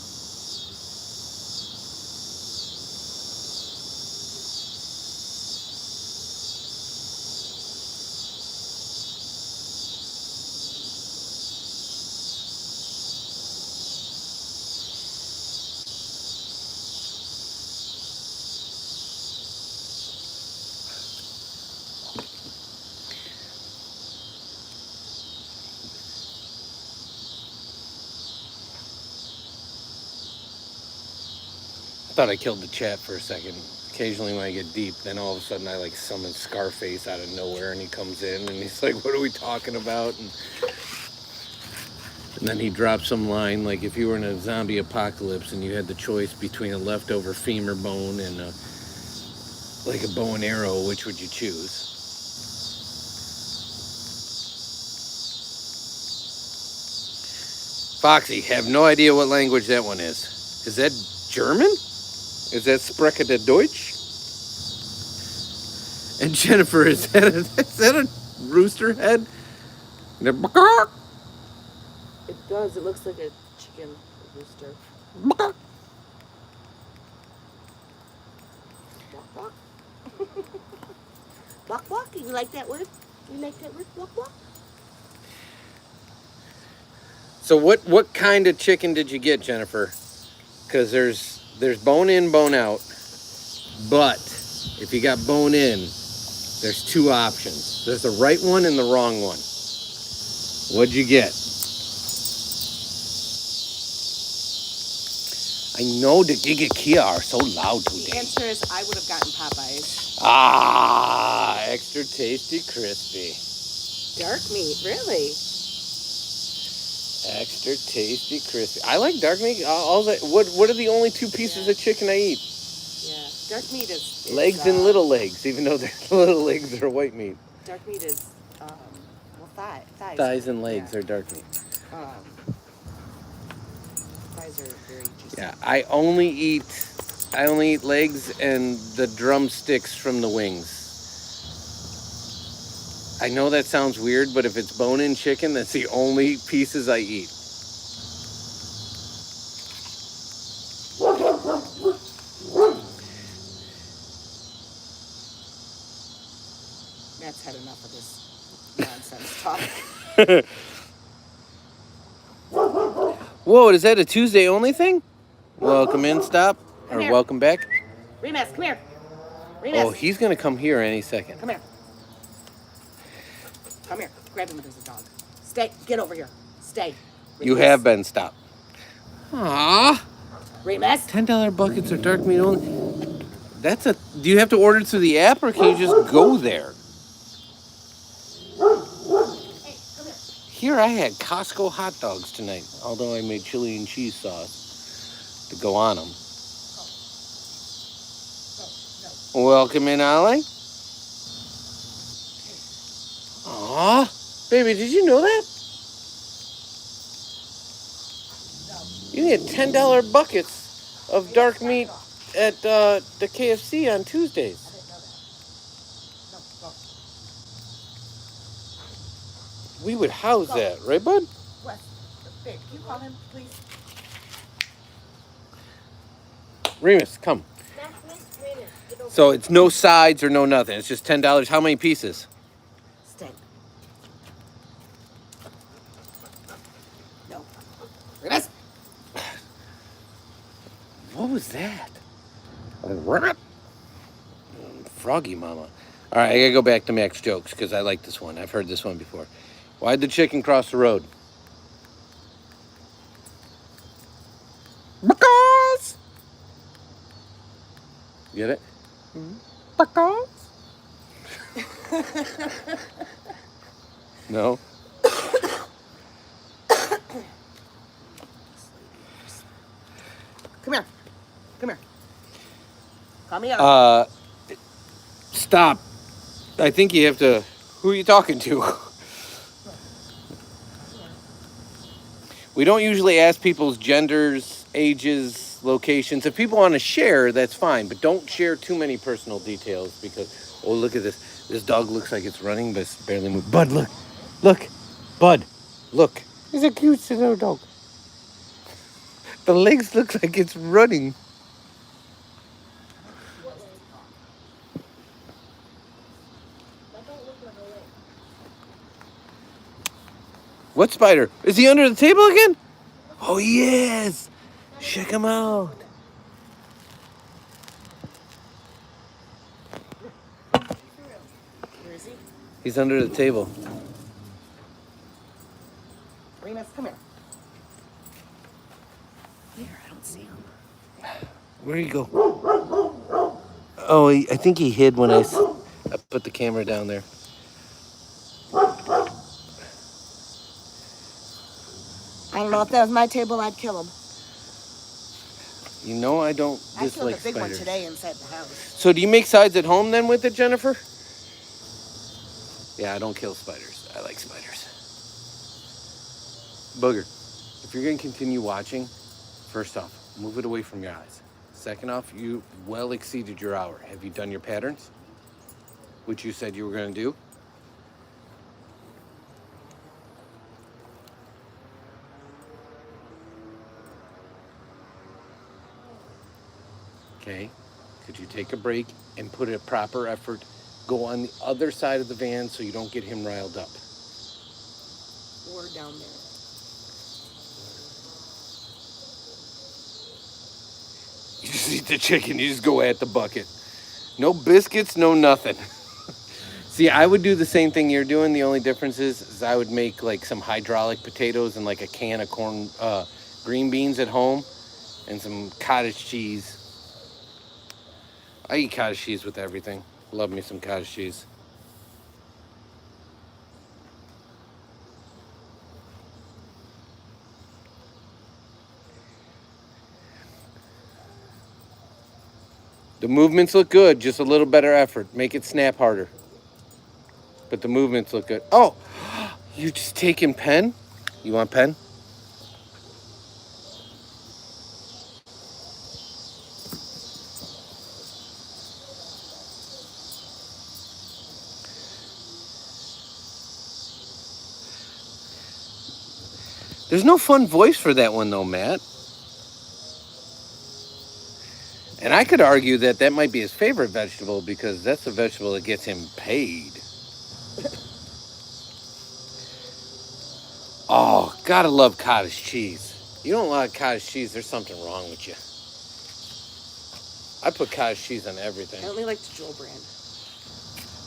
I thought I killed the chat for a second. Occasionally when I get deep, then all of a sudden I like summon Scarface out of nowhere and he comes in and he's like, what are we talking about? And then he drops some line like, if you were in a zombie apocalypse and you had the choice between a leftover femur bone and like a bow and arrow, which would you choose? Foxy, have no idea what language that one is. Is that German? Is that Spreche de Deutsch? And Jennifer, is that a rooster head? It does. It looks like a chicken rooster. Walk, walk. Walk, walk. You like that word? You like that word? Walk, walk. So what kind of chicken did you get, Jennifer? Because there's bone in, bone out. But if you got bone in, there's two options. There's the right one and the wrong one. What'd you get? I know the Giga Kia are so loud The today. answer is I would have gotten Popeyes. Ah, extra tasty, crispy. Dark meat, really? Extra tasty, crispy. I like dark meat. What are the only two pieces of chicken I eat? Yeah, dark meat is Legs and little legs, even though their little legs are white meat. Dark meat is thighs. Thighs and legs are dark meat. Thighs are very juicy. Yeah, I only eat legs and the drumsticks from the wings. I know that sounds weird, but if it's bone-in chicken, that's the only pieces I eat. Matt's had enough of this nonsense talk. Whoa, is that a Tuesday only thing? Welcome in, stop, or here. welcome back. Remus, come here. Remus. Oh, he's gonna come here any second. Come here. Come here. Grab him with his dog. Stay. Get over here. Stay. Remus. You have been stopped. Aww. Remus. $10 buckets are dark meat only. Do you have to order it through the app or can you just go there? Hey, come here. Here I had Costco hot dogs tonight, although I made chili and cheese sauce to go on them. Welcome in, Ollie. Aw, baby, did you know that? You get $10 buckets of dark meat at the KFC on Tuesdays. We would house that, right, bud? Wes, babe, can you call him, please? Remus, come. That's Miss Remus. Get over So it's no sides or no nothing. It's just $10. How many pieces? Stay. No. Remus. What was that? Froggy Mama. All right, I gotta go back to Mac's jokes because I like this one. I've heard this one before. Why'd the chicken cross the road? Because. Get it? Because. No. Come here. Come here. Call me up. Stop. I think you have to. Who are you talking to? We don't usually ask people's genders, ages, locations. If people want to share, that's fine, but don't share too many personal details because, oh, look at this. This dog looks like it's running, but it's barely moving. Bud, look. Look. Bud, look. He's a cute little dog. The legs look like it's running. That don't look like a leg. What spider? Is he under the table again? Oh, he is. Check him out. Where is he? He's under the table. Remus, come here. Here, I don't see him. Where'd he go? Oh, I think he hid when I put the camera down there. I don't know if that was my table, I'd kill him. You know I don't I killed dislike a big one spiders. today inside the house. So do you make sides at home then with it, Jennifer? Yeah, I don't kill spiders. I like spiders. Booger, if you're going to continue watching, first off, move it away from your eyes. Second off, you well exceeded your hour. Have you done your patterns? Which you said you were going to do? Okay. Could you take a break and put a proper effort? Go on the other side of the van so you don't get him riled up. Or down there. You just eat the chicken. You just go at the bucket. No biscuits, no nothing. See, I would do the same thing you're doing. The only difference is I would make like some hydraulic potatoes and like a can of green beans at home and some cottage cheese. I eat cottage cheese with everything. Love me some cottage cheese. The movements look good, just a little better effort. Make it snap harder. But the movements look good. Oh, you just taking pen? You want pen? There's no fun voice for that one though, Matt. And I could argue that that might be his favorite vegetable because that's the vegetable that gets him paid. Oh, gotta love cottage cheese. You don't like cottage cheese, there's something wrong with you. I put cottage cheese on everything. I only like the Jewel brand.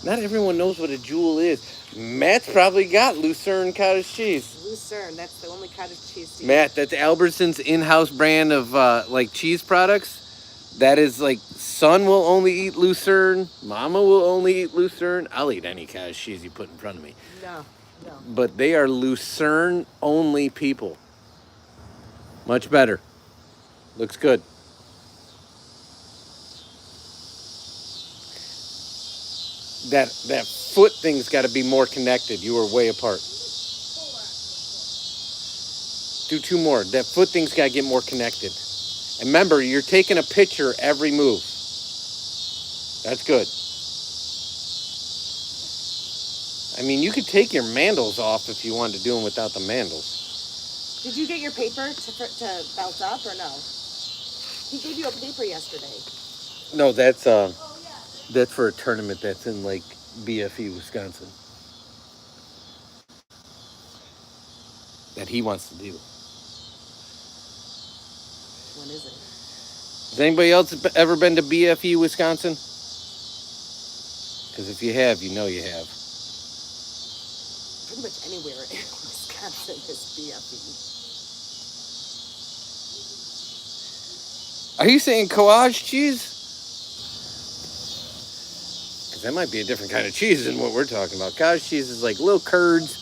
Not everyone knows what a Jewel is. Matt's probably got Lucerne cottage cheese. Lucerne, that's the only cottage cheese to Matt, that's Albertson's in-house brand of like cheese products. That is like, son will only eat Lucerne, mama will only eat Lucerne. I'll eat any cottage cheese you put in front of me. No. But they are Lucerne only people. Much better. Looks good. That foot thing's got to be more connected. You were way apart. Do 2 more. That foot thing's got to get more connected. And remember, you're taking a picture every move. That's good. I mean, you could take your mandals off if you wanted to do them without the mandals. Did you get your paper to belt up or no? He gave you a paper yesterday. No, that's for a tournament that's in like BFE, Wisconsin. That he wants to do. When is it? Has anybody else ever been to BFE, Wisconsin? Because if you have, you know you have. Pretty much anywhere in Wisconsin is BFE. Are you saying coage cheese? Because that might be a different kind of cheese than what we're talking about. Coage cheese is like little curds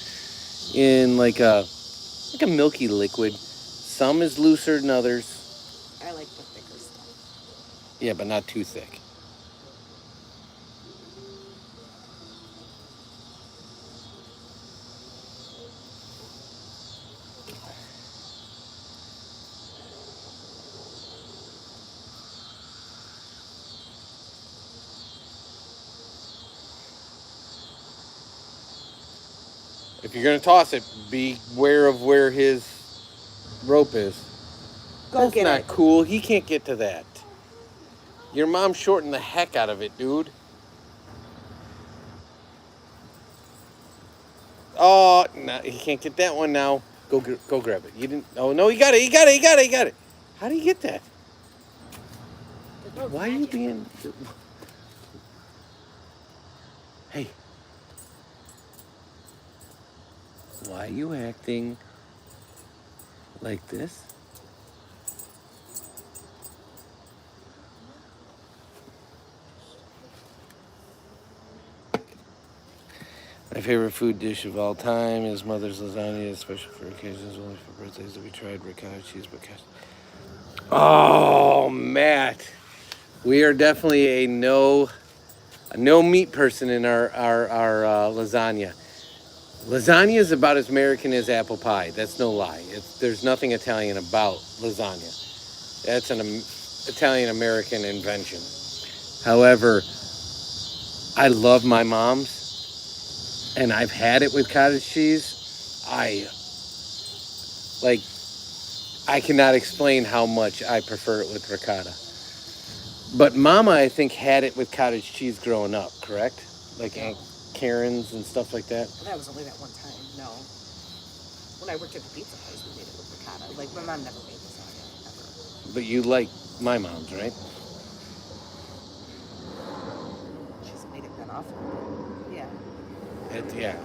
in like a milky liquid. Some is looser than others. I like the thicker stuff. Yeah, but not too thick. If you're going to toss it, beware of where his rope is. Go get it. That's not cool. He can't get to that. Your mom shortened the heck out of it, dude. Oh, no, he can't get that one now. Go grab it. You didn't. Oh no, he got it. He got it. How do you get that? Why are you being? Hey. Why are you acting like this? My favorite food dish of all time is mother's lasagna, especially for occasions, only for birthdays that we tried ricotta cheese. Oh, Matt, we are definitely a no meat person in our lasagna. Lasagna is about as American as apple pie. That's no lie. There's nothing Italian about lasagna. That's an Italian-American invention. However, I love my mom's, and I've had it with cottage cheese. I cannot explain how much I prefer it with ricotta. But Mama, I think, had it with cottage cheese growing up, correct? Like Aunt Karen's and stuff like that? That was only that one time, no. When I worked at the pizza place, we made it with ricotta. Like, my mom never made lasagna, ever. But you like my mom's, right? She's made it that often. Yeah.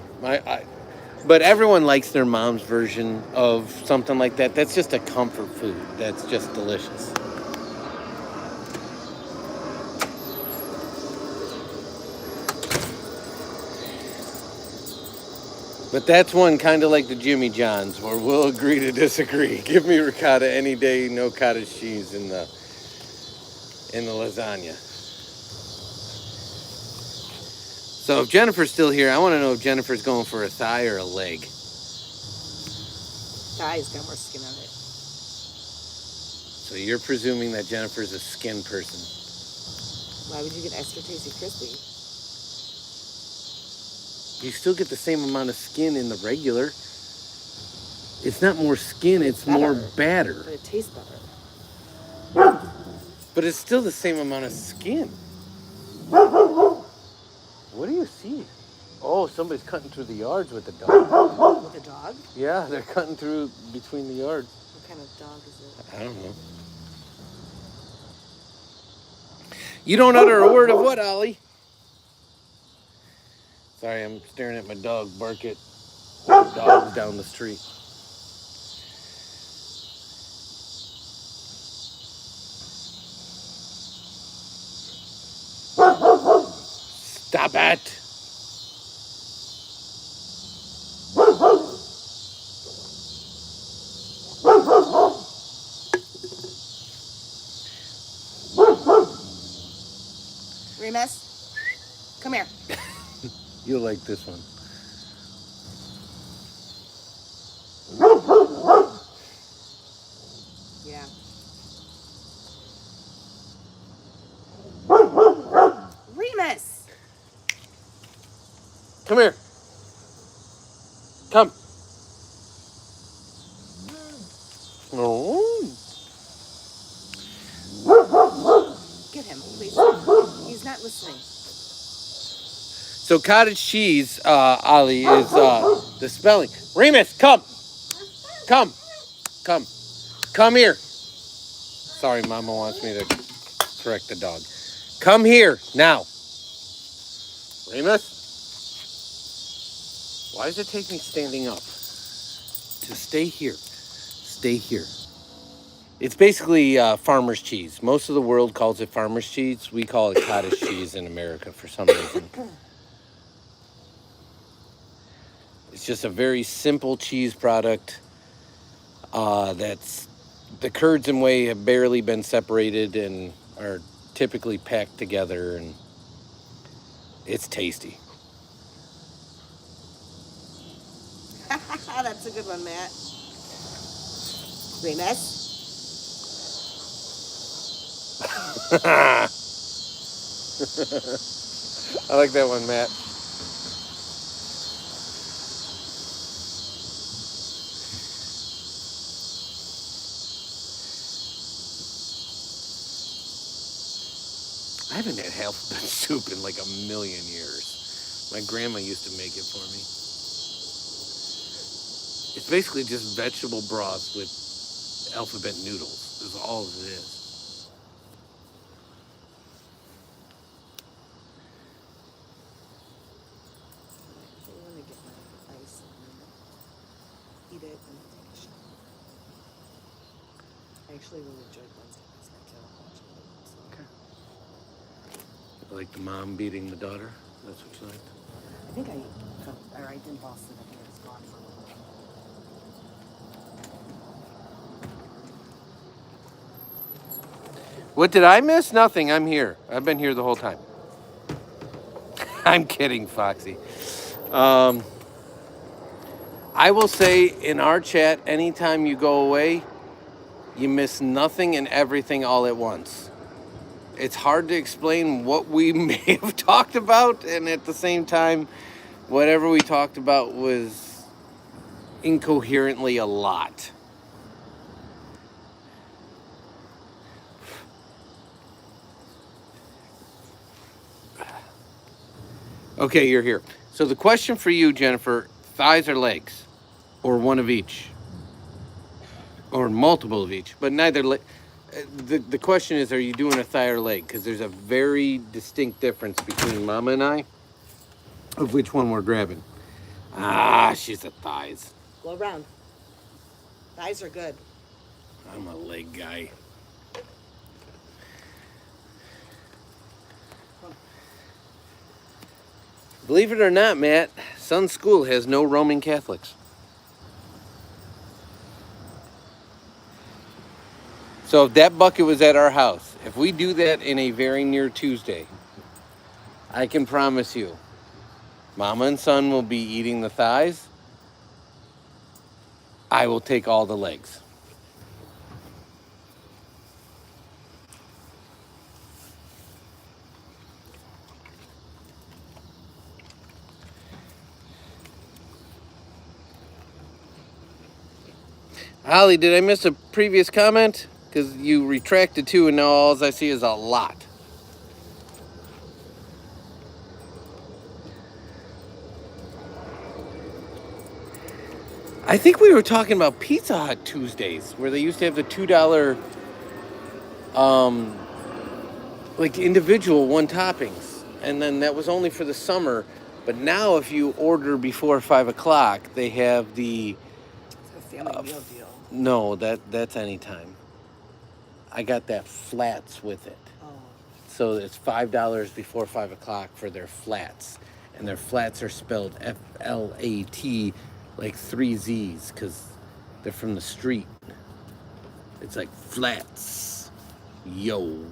But everyone likes their mom's version of something like that. That's just a comfort food. That's just delicious. But that's one kind of like the Jimmy John's, where we'll agree to disagree. Give me ricotta any day, no cottage cheese in the lasagna. So if Jennifer's still here, I want to know if Jennifer's going for a thigh or a leg. Thigh's got more skin on it. So you're presuming that Jennifer's a skin person. Why would you get extra tasty crispy? You still get the same amount of skin in the regular. It's not more skin, it's more batter. But it tastes better. But it's still the same amount of skin. What do you see? Oh, somebody's cutting through the yards with the dog. With a dog? Yeah, they're cutting through between the yards. What kind of dog is it? I don't know. You don't utter a word of what, Ollie? Sorry, I'm staring at my dog bark at dogs down the street. Stop it! Remus, come here. You'll like this one. Yeah. Remus! Come here. Come. Oh. Get him, please. He's not listening. So cottage cheese, Ollie, is the spelling. Remus, come. Come. Come. Come here. Sorry, Mama wants me to correct the dog. Come here now. Remus? Why does it take me standing up? To stay here. Stay here. It's basically farmer's cheese. Most of the world calls it farmer's cheese. We call it cottage cheese in America for some reason. It's just a very simple cheese product that's the curds and whey have barely been separated and are typically packed together, and it's tasty. That's a good one, Matt. Remus? I like that one, Matt. I haven't had alphabet soup in like a million years. My grandma used to make it for me. It's basically just vegetable broth with alphabet noodles. Is all it is. I want to get my ice and eat it and take a shower. I actually really enjoyed Wednesday because my kid watching it. So. Okay. Like the mom beating the daughter? That's what you liked? I think I didn't fall asleep. I think it was gone for a little while. What did I miss? Nothing. I'm here. I've been here the whole time. I'm kidding, Foxy. I will say in our chat, anytime you go away, you miss nothing and everything all at once. It's hard to explain what we may have talked about, and at the same time, whatever we talked about was incoherently a lot. Okay, you're here. So the question for you, Jennifer, thighs or legs? Or one of each? Or multiple of each? But neither leg. The question is, are you doing a thigh or leg? Because there's a very distinct difference between Mama and I of which one we're grabbing. Ah, she's a thighs. Go around. Thighs are good. I'm a leg guy. Believe it or not, Matt, Sun's school has no Roman Catholics. So if that bucket was at our house, if we do that in a very near Tuesday, I can promise you, Mama and Son will be eating the thighs. I will take all the legs. Holly, did I miss a previous comment? Because you retracted two and now all I see is a lot. I think we were talking about Pizza Hut Tuesdays, where they used to have the $2 like individual one toppings. And then that was only for the summer. But now if you order before 5 o'clock, they have the... It's a family meal deal. No, that's anytime. I got that flats with it. Oh. So it's $5 before 5 o'clock for their flats. And their flats are spelled F-L-A-T, like 3 Z's, because they're from the street. It's like flats. Yo.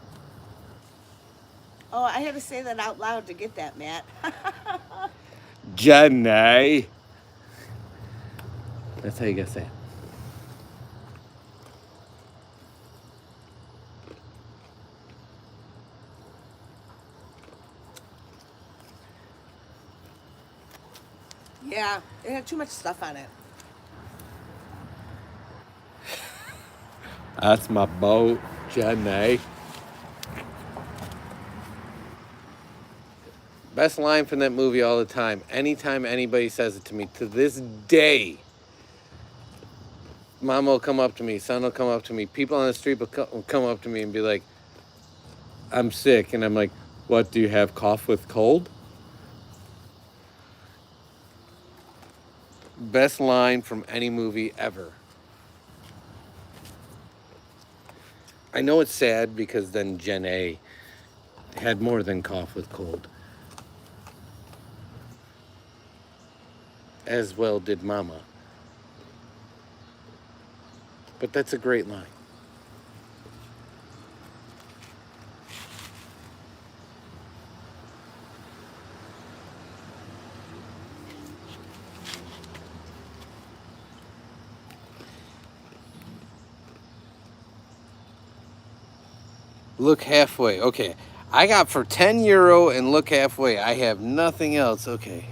Oh, I had to say that out loud to get that, Matt. Jenny. That's how you gotta say it. Yeah, it had too much stuff on it. That's my boat, Jenny. Best line from that movie all the time. Anytime anybody says it to me, to this day, Mom will come up to me, son will come up to me, people on the street will come up to me and be like, I'm sick. And I'm like, what, do you have cough with cold? Best line from any movie ever. I know it's sad because then Jen A had more than cough with cold. As well did Mama. But that's a great line. Look halfway. Okay. I got for €10 and look halfway. I have nothing else. Okay.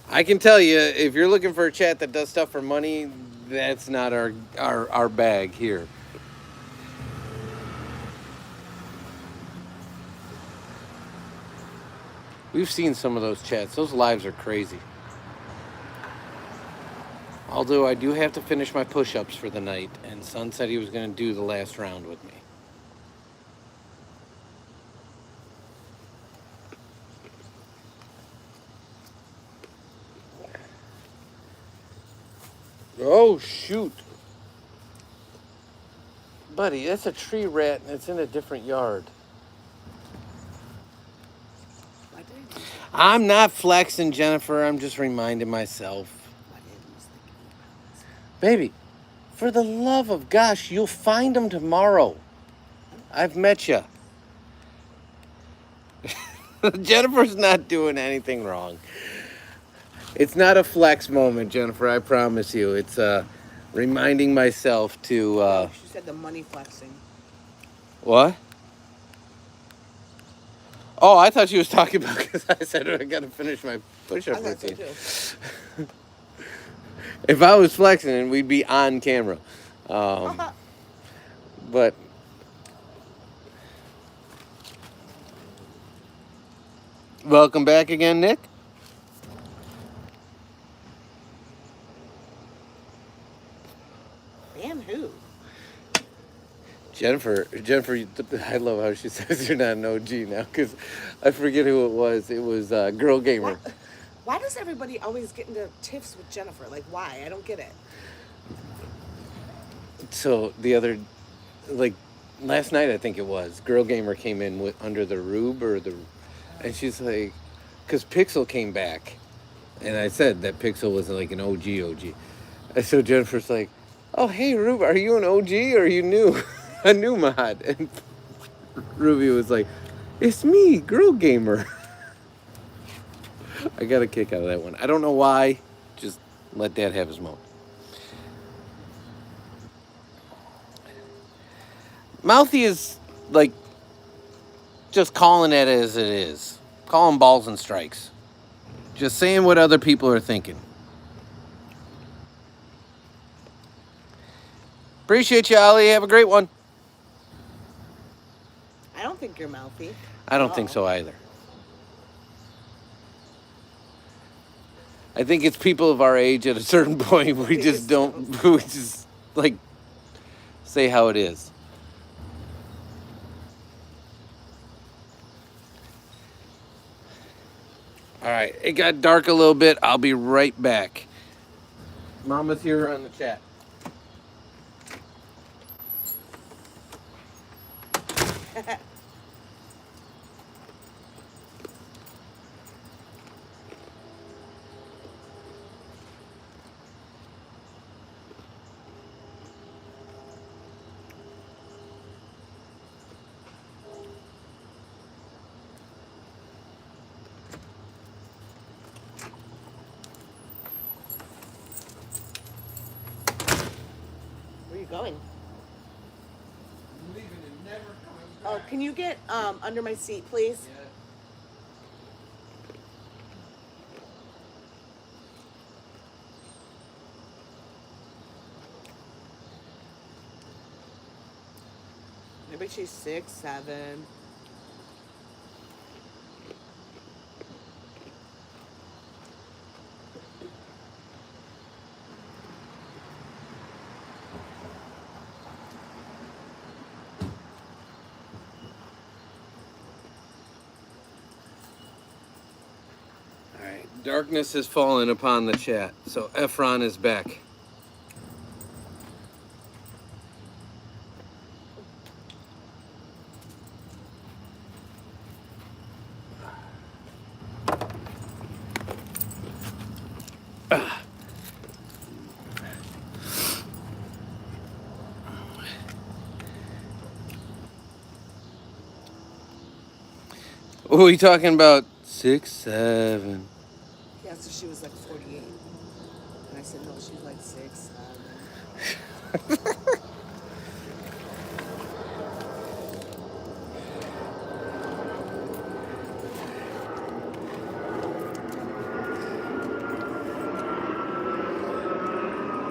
I can tell you, if you're looking for a chat that does stuff for money, that's not our bag here. We've seen some of those chats. Those lives are crazy. Although I do have to finish my push-ups for the night, and Son said he was going to do the last round with me. Oh, shoot. Buddy, that's a tree rat, and it's in a different yard. I'm not flexing, Jennifer. I'm just reminding myself. Baby, for the love of gosh, you'll find them tomorrow. I've met you. Jennifer's not doing anything wrong. It's not a flex moment, Jennifer, I promise you. It's reminding myself to... She said the money flexing. What? Oh, I thought she was talking about because I said I got to finish my push-up routine. So If I was flexing, we'd be on camera. But welcome back again, Nick. And who? Jennifer, I love how she says you're not an OG now because I forget who it was. It was Girl Gamer. Why does everybody always get into tiffs with Jennifer? Like, why? I don't get it. So the other, like, last night I think it was, Girl Gamer came in with under the rube and she's like, because Pixel came back, and I said that Pixel was like an OG. And so Jennifer's like, oh, hey, Rube, are you an OG or are you new? A new mod? And Ruby was like, it's me, Girl Gamer. I got a kick out of that one. I don't know why. Just let Dad have his moment. Mouthy is like just calling it as it is. Calling balls and strikes. Just saying what other people are thinking. Appreciate you, Ollie. Have a great one. I don't think you're mouthy. I don't think so either. I think it's people of our age at a certain point we just like say how it is. All right, it got dark a little bit. I'll be right back. Mama's here on the chat. you going? I'm leaving and never coming Oh, back. can you get under my seat, please? Yeah. Maybe she's 6, 7. All right. Darkness has fallen upon the chat, so Efron is back. What are we talking about? 6, 7. Yeah, so she was like 48. And I said, no, she's like 6, 7.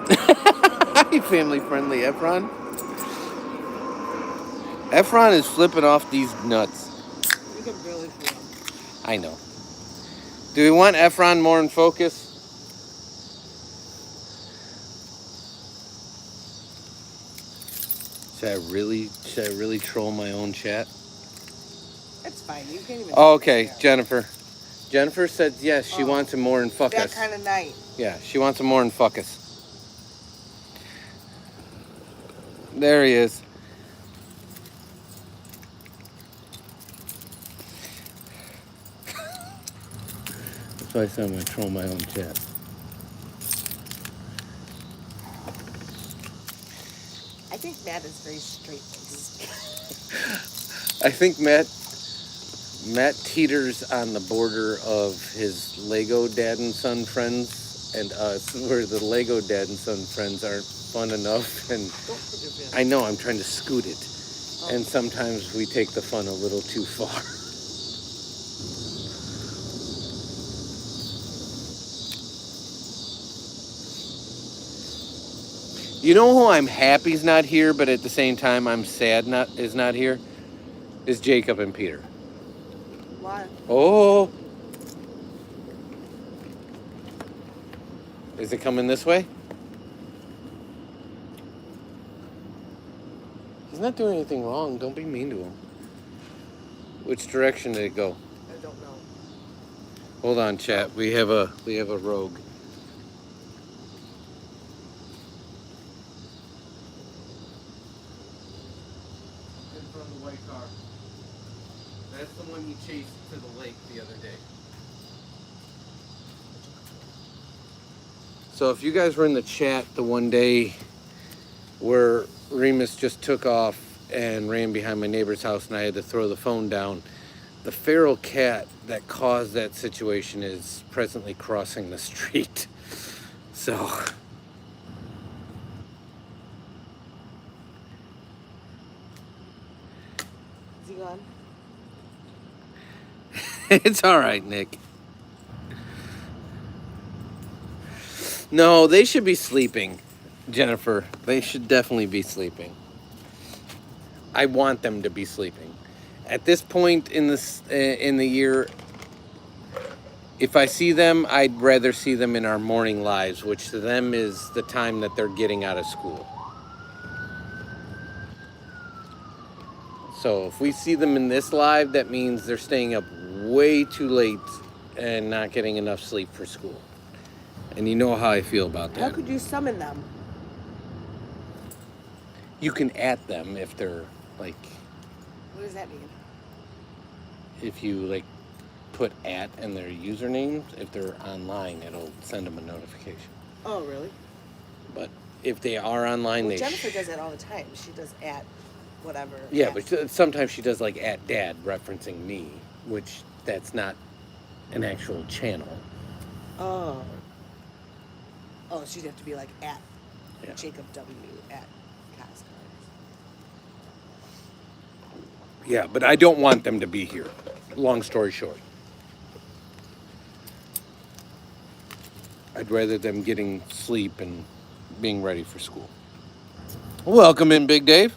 Hi, family friendly Efron. Efron is flipping off these nuts. You can barely feel them. I know. Do we want Efron more in focus? Should I really troll my own chat? It's fine. You can't even. Oh, okay, Jennifer. Jennifer said yes, she wants him more in That focus. kind of night. Yeah, she wants him more in focus. There he is. That's why I said I'm gonna troll my own chat. I think Matt is very straight-laced. I think Matt teeters on the border of his Lego dad and son friends and us, where the Lego dad and son friends aren't fun enough. And Don't put your hand. I know I'm trying to scoot it, and sometimes we take the fun a little too far. You know who I'm happy's not here, but at the same time I'm sad is not here? Is Jacob and Peter. Why? Oh. Is it coming this way? He's not doing anything wrong. Don't be mean to him. Which direction did it go? I don't know. Hold on, chat. We have a rogue. In front of the white car. That's the one you chased to the lake the other day. So if you guys were in the chat the one day where Remus just took off and ran behind my neighbor's house and I had to throw the phone down, the feral cat that caused that situation is presently crossing the street. So Is he gone? it's all right, Nick. No, they should be sleeping, Jennifer. They should definitely be sleeping. I want them to be sleeping. At this point in the year, if I see them, I'd rather see them in our morning lives, which to them is the time that they're getting out of school. So if we see them in this live, that means they're staying up way too late and not getting enough sleep for school. And you know how I feel about that. How could you summon them? You can at them if they're like, What does that mean? if you like put at in their username, if they're online, it'll send them a notification. Oh, really? But if they are online, Well, they Jennifer does that all the time. She does at whatever. yeah, at. but sometimes she does like at dad referencing me, which that's not an actual channel. Oh. Oh, she'd have to be like at Yeah. Jacob W. at. Costco. Yeah, but I don't want them to be here. Long story short. I'd rather them getting sleep and being ready for school. Welcome in, Big Dave.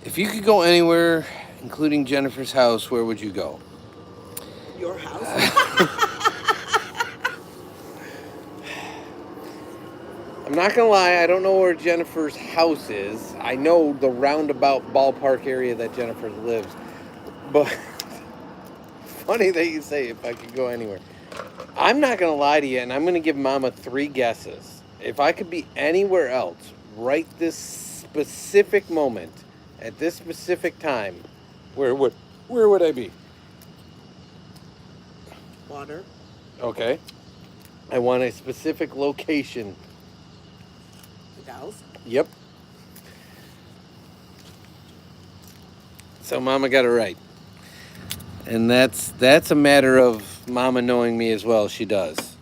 If you could go anywhere, including Jennifer's house, where would you go? Your house? I'm not gonna lie, I don't know where Jennifer's house is. I know the roundabout ballpark area that Jennifer lives. But funny that you say if I could go anywhere. I'm not gonna lie to you, and I'm gonna give Mama 3 guesses. If I could be anywhere else, right this specific moment, at this specific time, where would I be? Water. Okay. I want a specific location. The Dells. Yep. So Mama got it right. And that's a matter of Mama knowing me as well as she does.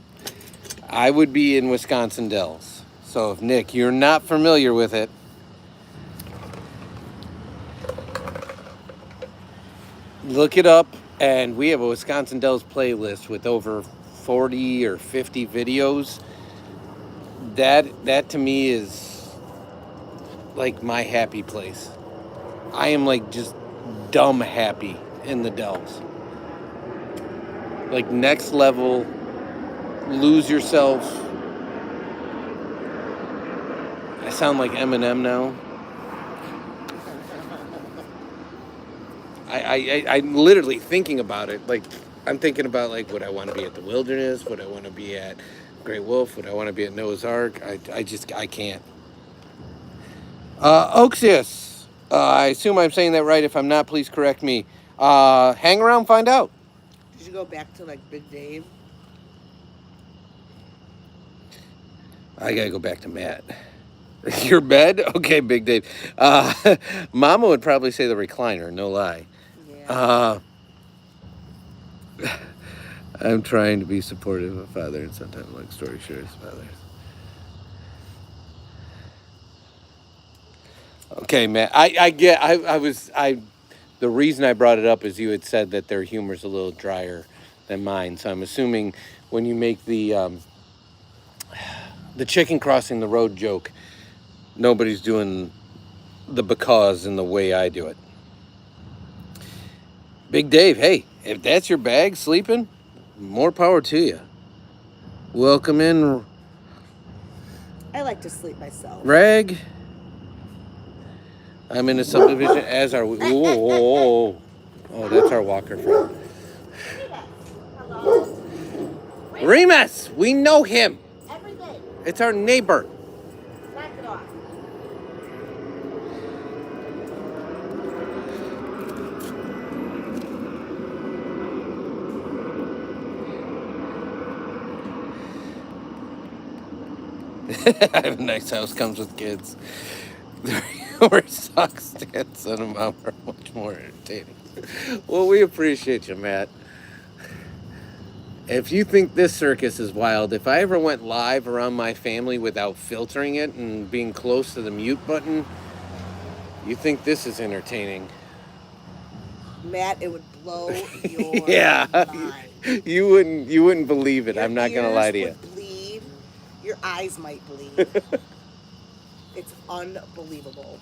I would be in Wisconsin Dells. So if Nick, you're not familiar with it, look it up, and we have a Wisconsin Dells playlist with over 40 or 50 videos. That to me is like my happy place. I am like just dumb happy in the Dells. Like next level, lose yourself. I sound like Eminem now. I'm literally thinking about it. Like, I'm thinking about, like, would I want to be at the Wilderness? Would I want to be at Great Wolf? Would I want to be at Noah's Ark? I can't. Oxius. I assume I'm saying that right. If I'm not, please correct me. Hang around, find out. Did you go back to like Big Dave? I gotta go back to Matt. Your bed? Okay, Big Dave. Mama would probably say the recliner, no lie. Yeah. I'm trying to be supportive of father and sometimes long story short is fathers. Okay, Matt. The reason I brought it up is you had said that their humor's a little drier than mine. So I'm assuming when you make the chicken crossing the road joke, nobody's doing the because in the way I do it. Big Dave, hey, if that's your bag, sleeping, more power to you. Welcome in, I like to sleep myself. Rag. I'm in a subdivision, as are we. Whoa. Oh, that's our walker friend. Hello. Remus, we know him. Every day. It's our neighbor. Knock it off. I have a nice house, comes with kids. Where socks stands on them are much more entertaining. Well, we appreciate you, Matt. If you think this circus is wild, if I ever went live around my family without filtering it and being close to the mute button, you think this is entertaining. Matt, it would blow your Yeah. mind. You wouldn't believe it. Your I'm not gonna lie to you. ears would bleed. Your eyes might bleed. It's unbelievable.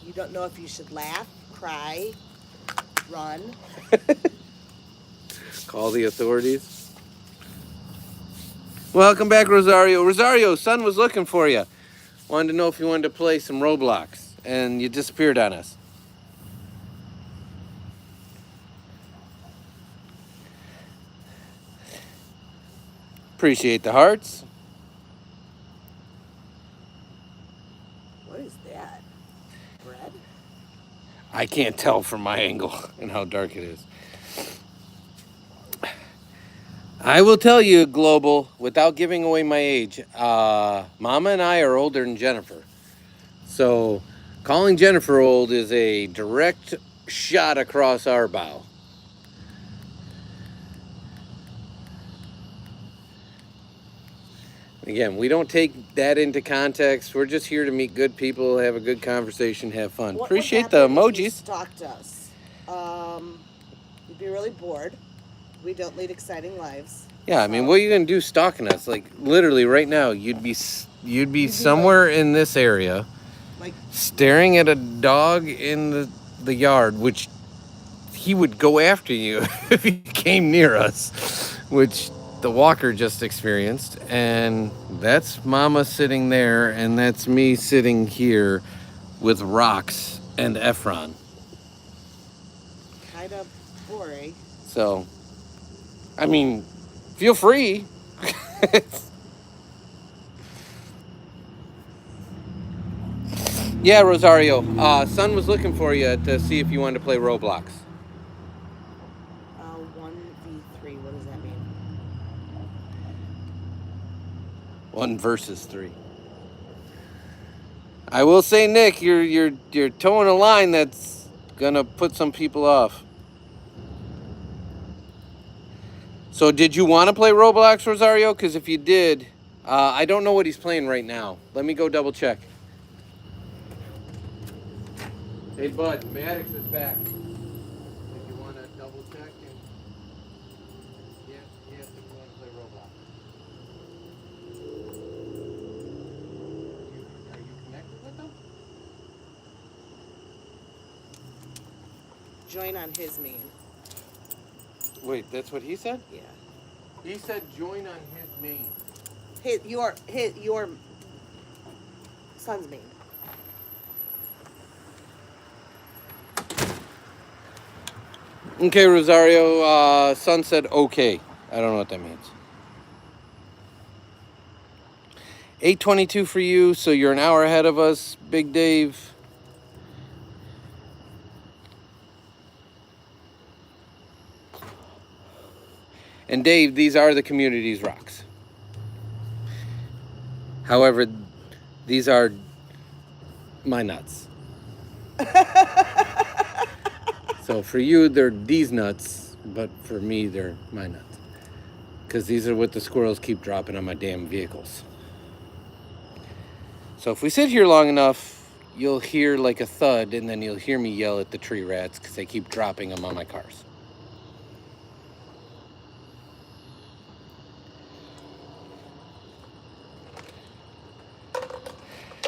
You don't know if you should laugh, cry, run. Call the authorities. Welcome back, Rosario. Rosario, son was looking for you. Wanted to know if you wanted to play some Roblox, and you disappeared on us. Appreciate the hearts. What is that? Bread? I can't tell from my angle and how dark it is. I will tell you, Global, without giving away my age, Mama and I are older than Jennifer. So calling Jennifer old is a direct shot across our bow. Again, we don't take that into context. We're just here to meet good people, have a good conversation, have fun. What Appreciate would the happen if you emojis. stalked us? You'd be really bored. We don't lead exciting lives. Yeah, I mean, so- what are you gonna do stalking us? Like literally right now, you'd be somewhere in this area, Like, staring at a dog in the yard, which he would go after you if he came near us, which the walker just experienced. And that's Mama sitting there, and that's me sitting here with rocks and Efron. kind of boring. So, I mean, feel free. Yeah, Rosario. Son was looking for you to see if you wanted to play Roblox. 1v3, what does that mean? 1 versus 3. I will say, Nick, you're towing a line that's gonna put some people off. So, did you want to play Roblox, Rosario? Because if you did, I don't know what he's playing right now. Let me go double check. Hey, bud, Maddox is back. If you want to double check, and yes, if you want to play Roblox. Are you connected with them? Join on his main. Wait, that's what he said? Yeah. He said join on his main. Your son's main. Okay, Rosario, son said okay. I don't know what that means. 8:22 for you, so you're an hour ahead of us, Big Dave. And Dave, these are the community's rocks. However, these are my nuts. So for you, they're these nuts, but for me, they're my nuts. Because these are what the squirrels keep dropping on my damn vehicles. So if we sit here long enough, you'll hear like a thud, and then you'll hear me yell at the tree rats because they keep dropping them on my cars.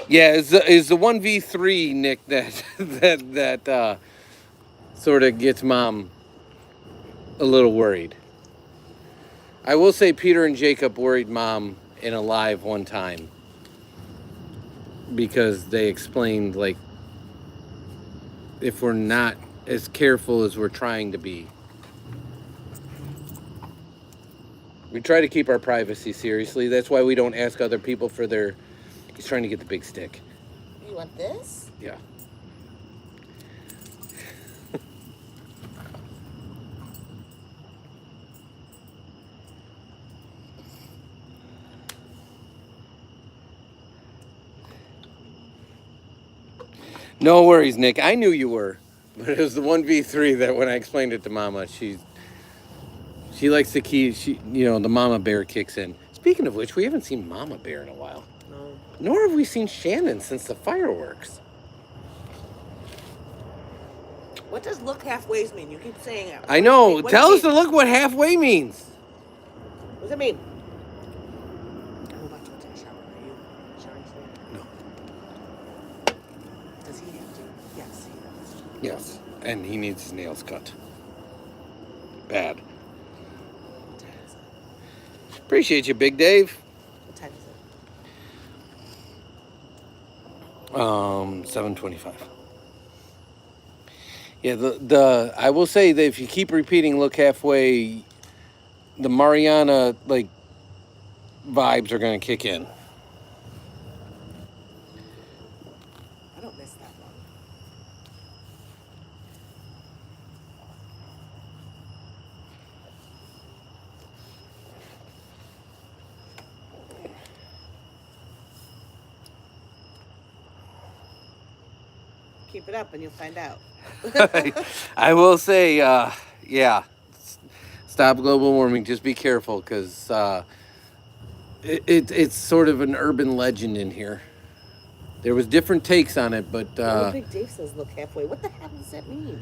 Yeah, is the 1v3, Nick, that sort of gets Mom a little worried. I will say Peter and Jacob worried Mom in a live one time because they explained, like, if we're not as careful as we're trying to be. We try to keep our privacy seriously. That's why we don't ask other people for their... He's trying to get the big stick. You want this? Yeah. No worries, Nick. I knew you were. But it was the 1v3 that when I explained it to Mama, she likes to keep, the Mama Bear kicks in. Speaking of which, we haven't seen Mama Bear in a while. No. Nor have we seen Shannon since the fireworks. What does look halfways mean? You keep saying it. I know. What Tell does us to look what halfway means. What does it mean? I'm about to go take a shower. Are you showering today? No. Does he have to? Yes, he does. Yes. And he needs his nails cut. Bad. What time is it? Appreciate you, Big Dave. What time is it? 7:25. Yeah, the I will say that if you keep repeating look halfway, the Mariana vibes are gonna kick in. I don't miss that one. Keep it up and you'll find out. I will say, yeah, stop global warming. Just be careful, because It's sort of an urban legend in here. There was different takes on it, but Little Big Dave says look halfway. What the hell does that mean?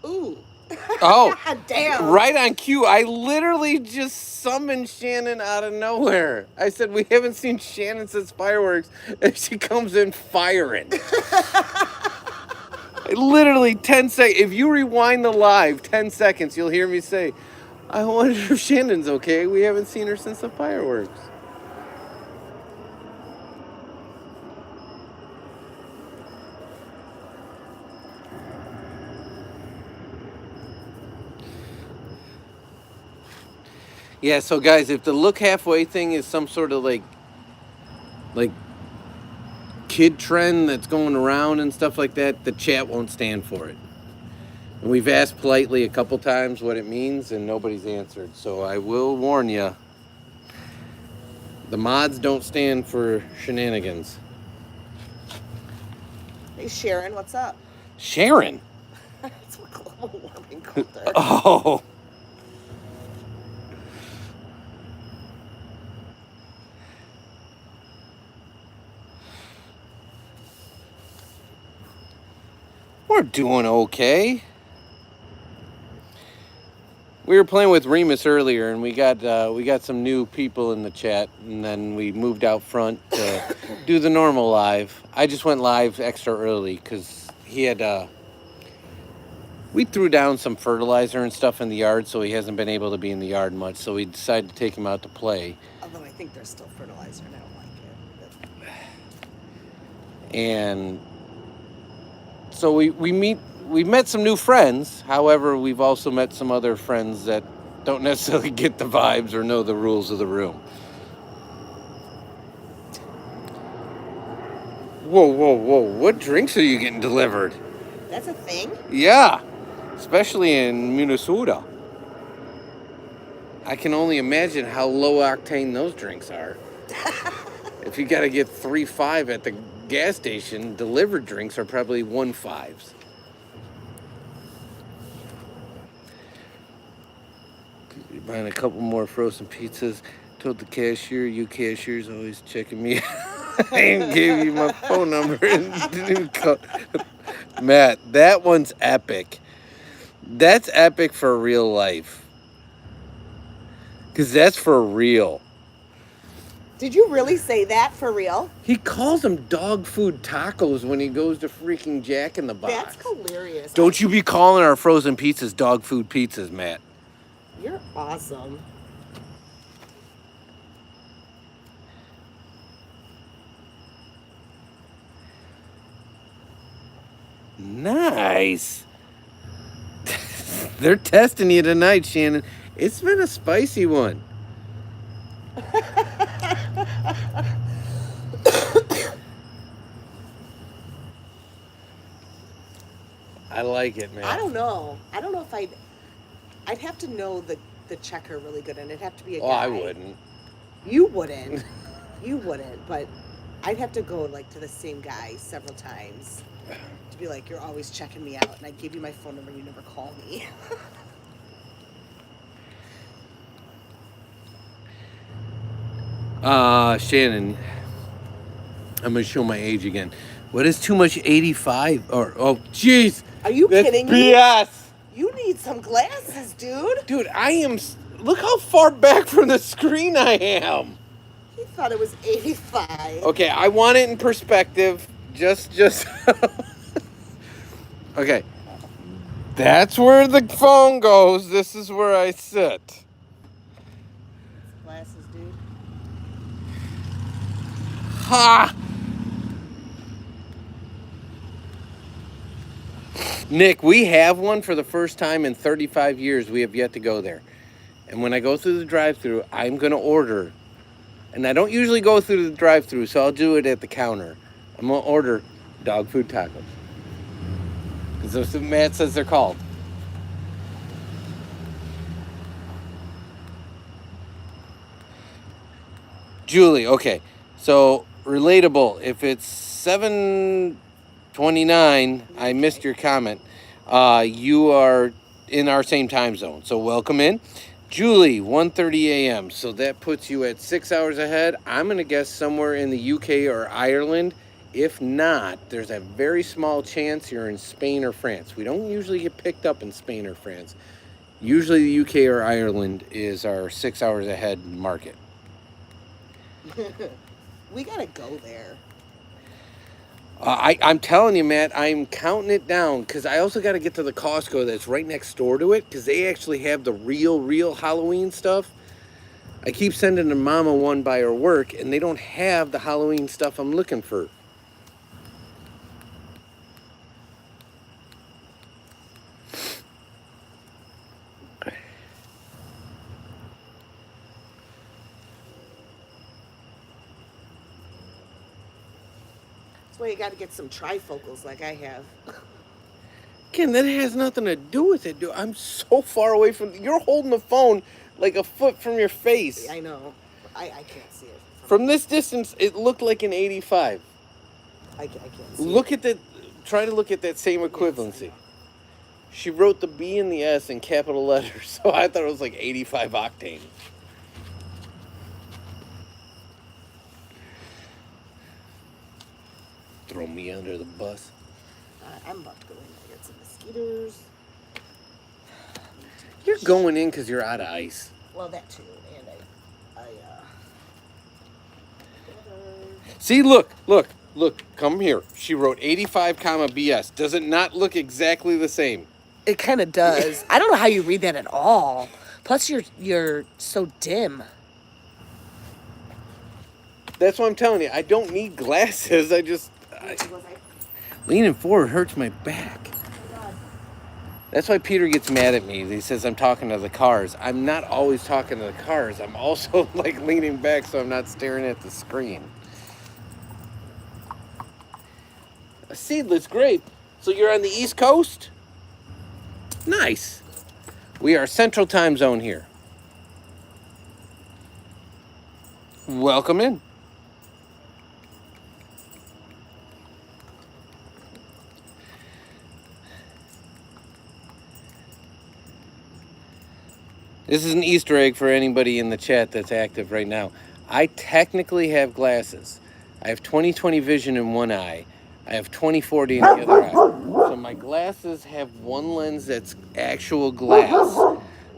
Ooh. oh, Damn. right on cue. I literally just summoned Shannon out of nowhere. I said we haven't seen Shannon since fireworks, and she comes in firing. Literally 10 seconds. If you rewind the live 10 seconds, you'll hear me say, I wonder if Shannon's okay. We haven't seen her since the fireworks. Yeah, so guys, if the look halfway thing is some sort of like kid trend that's going around and stuff like that, the chat won't stand for it. And we've asked politely a couple times what it means, and nobody's answered. So I will warn you, the mods don't stand for shenanigans. Hey, Sharon, what's up? Sharon? That's what global warming called her. Oh. We're doing okay. We were playing with Remus earlier, and we got some new people in the chat, and then we moved out front to do the normal live. I just went live extra early because he had we threw down some fertilizer and stuff in the yard, so he hasn't been able to be in the yard much. So we decided to take him out to play. Although I think there's still fertilizer, and I don't like it. And so we've met some new friends. However, we've also met some other friends that don't necessarily get the vibes or know the rules of the room. Whoa. What drinks are you getting delivered? That's a thing? Yeah, especially in Minnesota. I can only imagine how low octane those drinks are. If you got to get 3.5 at the gas station, delivered drinks are probably 1.5s. Buying a couple more frozen pizzas. Told the cashier, you cashiers always checking me out. I ain't gave you my phone number and didn't even call. Matt, that one's epic. That's epic for real life. Because that's for real. Did you really say that for real? He calls them dog food tacos when he goes to freaking Jack in the Box. That's hilarious. Don't you be calling our frozen pizzas dog food pizzas, Matt. You're awesome. Nice. They're testing you tonight, Shannon. It's been a spicy one. I like it, man. I don't know if I'd have to know the checker really good, and it'd have to be a guy. Oh, I wouldn't. You wouldn't. You wouldn't, but I'd have to go like to the same guy several times to be like, you're always checking me out, and I gave you my phone number, and you never call me. Shannon, I'm gonna show my age again. What is too much 85? Or, oh, jeez. Are you kidding me? BS. You need some glasses, dude. Dude, I am, look how far back from the screen I am. He thought it was 85. Okay, I want it in perspective. Just. Okay. That's where the phone goes. This is where I sit. Glasses, dude. Ha! Nick, we have one for the first time in 35 years. We have yet to go there. And when I go through the drive-thru, I'm going to order. And I don't usually go through the drive-thru, so I'll do it at the counter. I'm going to order dog food tacos. Because that's what Matt says they're called. Julie, okay. So, relatable. If it's 7:29, I missed your comment. You are in our same time zone. So welcome in. Julie, 1:30 a.m. So that puts you at 6 hours ahead. I'm going to guess somewhere in the UK or Ireland. If not, there's a very small chance you're in Spain or France. We don't usually get picked up in Spain or France. Usually the UK or Ireland is our 6 hours ahead market. We gotta go there. I'm telling you, Matt, I'm counting it down because I also got to get to the Costco that's right next door to it because they actually have the real Halloween stuff. I keep sending to Mama one by her work, and they don't have the Halloween stuff I'm looking for. That's why you gotta get some trifocals like I have. Ken, that has nothing to do with it, dude. I'm so far away from... You're holding the phone like a foot from your face. I know. I can't see it. From this distance, it looked like an 85. I can't see Look it. at that. Try to look at that same equivalency. She wrote the B and the S in capital letters, so I thought it was like 85 octane. Throw me under the bus. I'm about to go in and get some mosquitoes. You're going in because you're out of ice. Well, that too. And See, look. Come here. She wrote 85 comma BS. Does it not look exactly the same? it kind of does. I don't know how you read that at all. Plus, you're so dim. That's what I'm telling you. I don't need glasses. Leaning forward hurts my back. That's why Peter gets mad at me. He says I'm talking to the cars. I'm not always talking to the cars. I'm also like leaning back so I'm not staring at the screen. A seedless grape. So you're on the East Coast? Nice. We are Central Time Zone here. Welcome in. This is an Easter egg for anybody in the chat that's active right now. I technically have glasses. I have 20/20 vision in one eye. I have 20/40 in the other eye. So my glasses have one lens that's actual glass.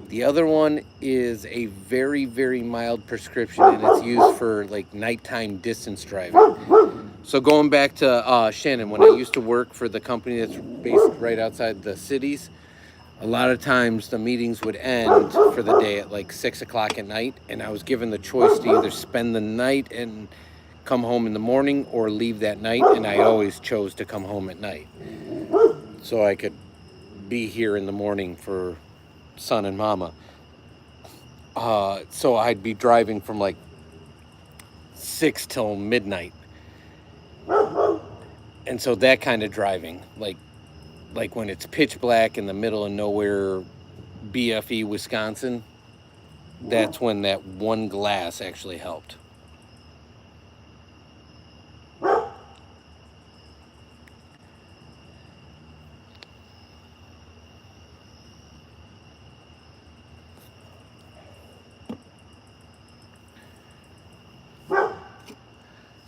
The other one is a very, very mild prescription, and it's used for like nighttime distance driving. So going back to Shannon, when I used to work for the company that's based right outside the cities, a lot of times the meetings would end for the day at like 6 o'clock at night, and I was given the choice to either spend the night and come home in the morning or leave that night, and I always chose to come home at night so I could be here in the morning for son and mama. So I'd be driving from like 6 till midnight, and so that kind of driving, like when it's pitch black in the middle of nowhere, BFE, Wisconsin, that's when that one glass actually helped.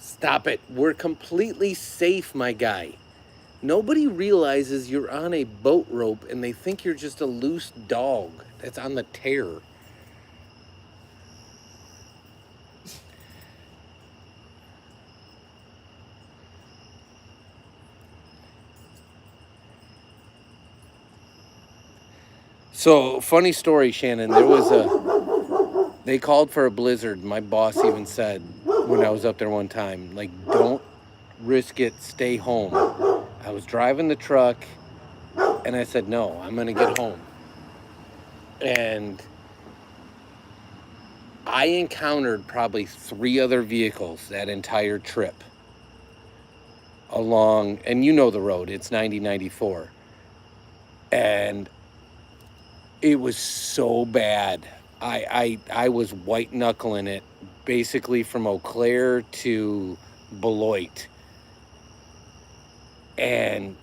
Stop it. We're completely safe, my guy. Nobody realizes you're on a boat rope and they think you're just a loose dog that's on the tear. So, funny story, Shannon. They called for a blizzard. My boss even said when I was up there one time, like, don't risk it, stay home. I was driving the truck, and I said, no, I'm going to get home. And I encountered probably 3 other vehicles that entire trip along, and you know the road, it's 90-94. And it was so bad. I was white knuckling it basically from Eau Claire to Beloit. And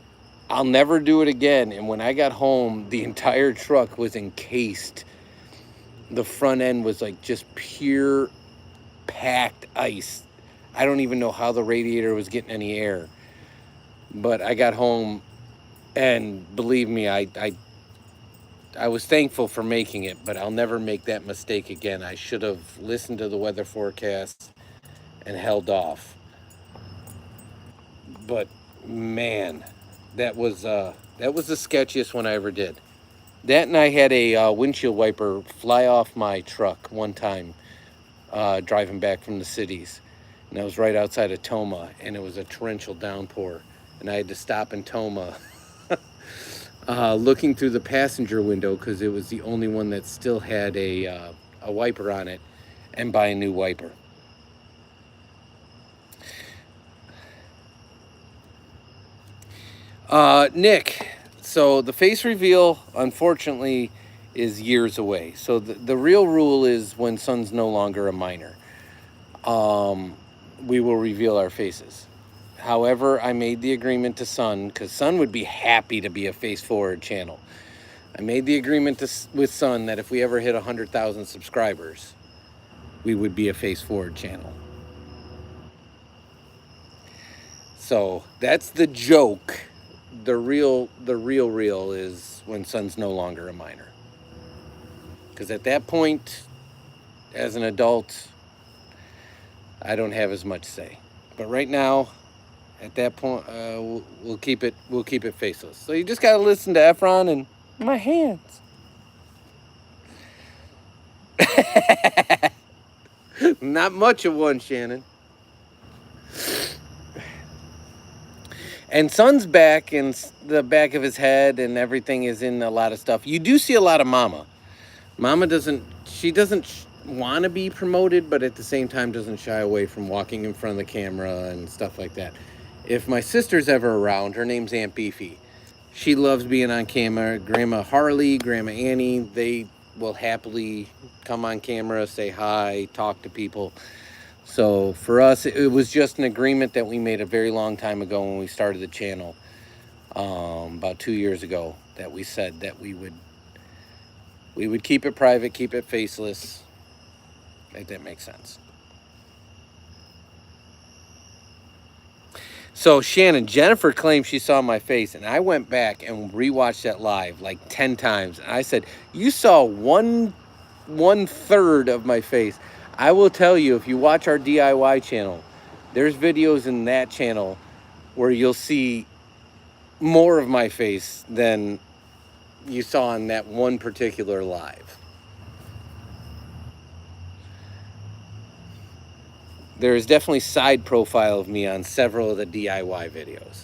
I'll never do it again. And when I got home, the entire truck was encased. The front end was like just pure packed ice. I don't even know how the radiator was getting any air. But I got home, and believe me, I was thankful for making it, but I'll never make that mistake again. I should have listened to the weather forecast and held off. But man, that was the sketchiest one I ever did. That, and I had a windshield wiper fly off my truck one time driving back from the cities. And I was right outside of Toma, and it was a torrential downpour. And I had to stop in Toma looking through the passenger window because it was the only one that still had a wiper on it, and buy a new wiper. Nick, so the face reveal, unfortunately, is years away. So the real rule is when Son's no longer a minor, we will reveal our faces. However, I made the agreement to Son, because Son would be happy to be a face-forward channel. I made the agreement with Son that if we ever hit 100,000 subscribers, we would be a face-forward channel. So that's the joke. The real is when Son's no longer a minor. Because at that point, as an adult, I don't have as much say. But right now, at that point, we'll keep it faceless. So you just gotta listen to Efron and my hands. Not much of one, Shannon. And Son's back, and the back of his head and everything is in a lot of stuff. You do see a lot of Mama. Mama doesn't want to be promoted, but at the same time doesn't shy away from walking in front of the camera and stuff like that. If my sister's ever around, her name's Aunt Beefy. She loves being on camera. Grandma Harley, Grandma Annie, they will happily come on camera, say hi, talk to people. So for us, it was just an agreement that we made a very long time ago when we started the channel, about 2 years ago, that we said that we would keep it private, keep it faceless, if that makes sense. So Shannon, Jennifer claimed she saw my face, and I went back and rewatched that live like 10 times. And I said, you saw one third of my face. I will tell you, if you watch our DIY channel, there's videos in that channel where you'll see more of my face than you saw in that one particular live. There is definitely side profile of me on several of the DIY videos.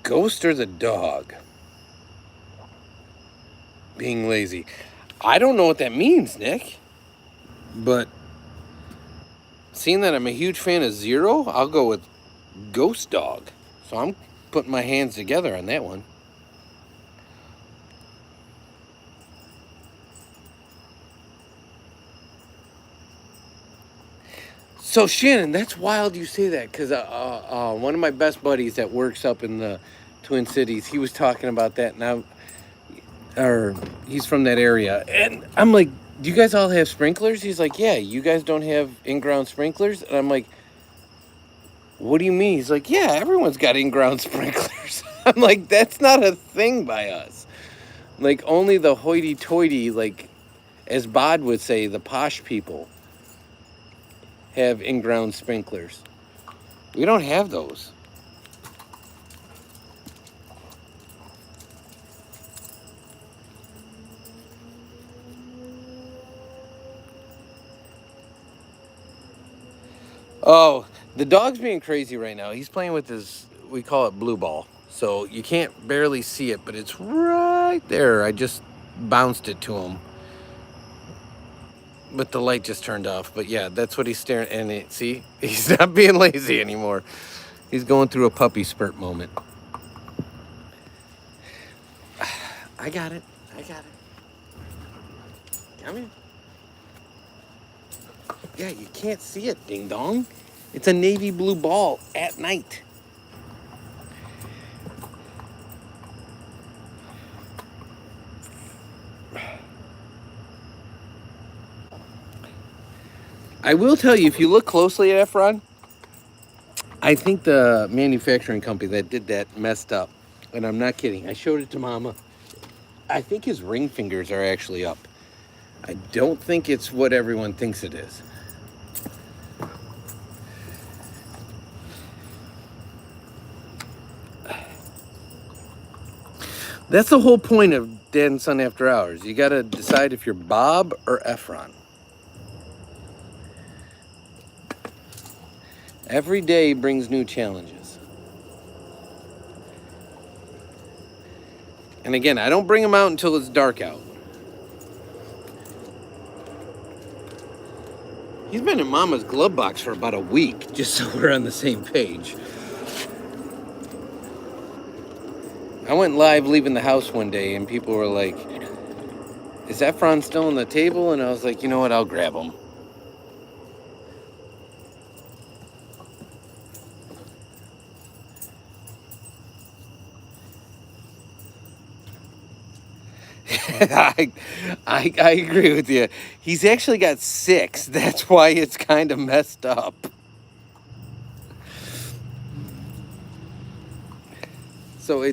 Ghost or the dog? Being lazy. I don't know what that means, Nick. But seeing that I'm a huge fan of Zero, I'll go with Ghost Dog. So I'm putting my hands together on that one. So Shannon, that's wild you say that, because one of my best buddies that works up in the Twin Cities, he was talking about that, and he's from that area, and I'm like, do you guys all have sprinklers? He's like, yeah, you guys don't have in-ground sprinklers? And I'm like, what do you mean? He's like, yeah, everyone's got in-ground sprinklers. I'm like, that's not a thing by us. Like, only the hoity-toity, like, as Bod would say, the posh people have in-ground sprinklers. We don't have those. Oh, the dog's being crazy right now. He's playing with his, we call it blue ball. So you can't barely see it, but it's right there. I just bounced it to him. But the light just turned off. But yeah, that's what he's staring at. See, he's not being lazy anymore. He's going through a puppy spurt moment. I got it. I got it. Come here. Yeah, you can't see it, ding dong. It's a navy blue ball at night. I will tell you, if you look closely at Efron, I think the manufacturing company that did that messed up. And I'm not kidding. I showed it to Mama. I think his ring fingers are actually up. I don't think it's what everyone thinks it is. That's the whole point of Dad and Son After Hours. You got to decide if you're Bob or Efron. Every day brings new challenges. And again, I don't bring them out until it's dark out. He's been in Mama's glove box for about a week, just so we're on the same page. I went live leaving the house one day, and people were like, is Efron still on the table? And I was like, you know what, I'll grab him. I agree with you. He's actually got 6. That's why it's kind of messed up. So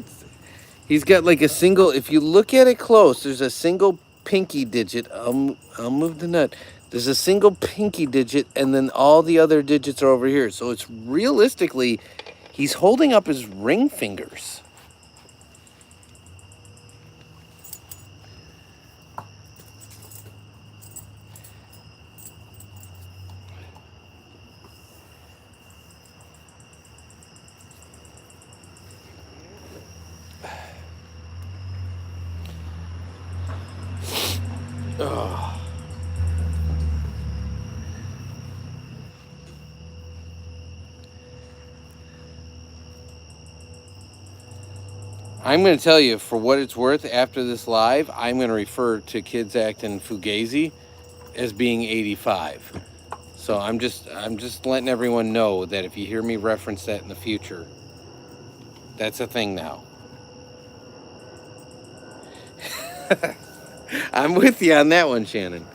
he's got like a single, if you look at it close, there's a single pinky digit. I'll move the nut. There's a single pinky digit, and then all the other digits are over here. So it's realistically, he's holding up his ring fingers. Oh. I'm going to tell you, for what it's worth, after this live, I'm going to refer to Kids Acting Fugazi as being 85. So I'm just letting everyone know that if you hear me reference that in the future, that's a thing now. I'm with you on that one, Shannon.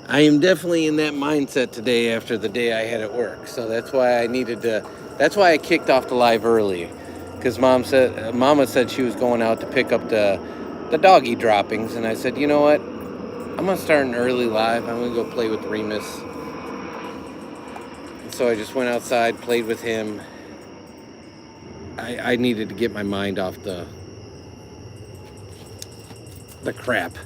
I am definitely in that mindset today after the day I had at work. So that's why I kicked off the live early. Because Mama said she was going out to pick up the doggy droppings. And I said, you know what? I'm going to start an early live. I'm going to go play with Remus. And so I just went outside, played with him. I needed to get my mind off the crap.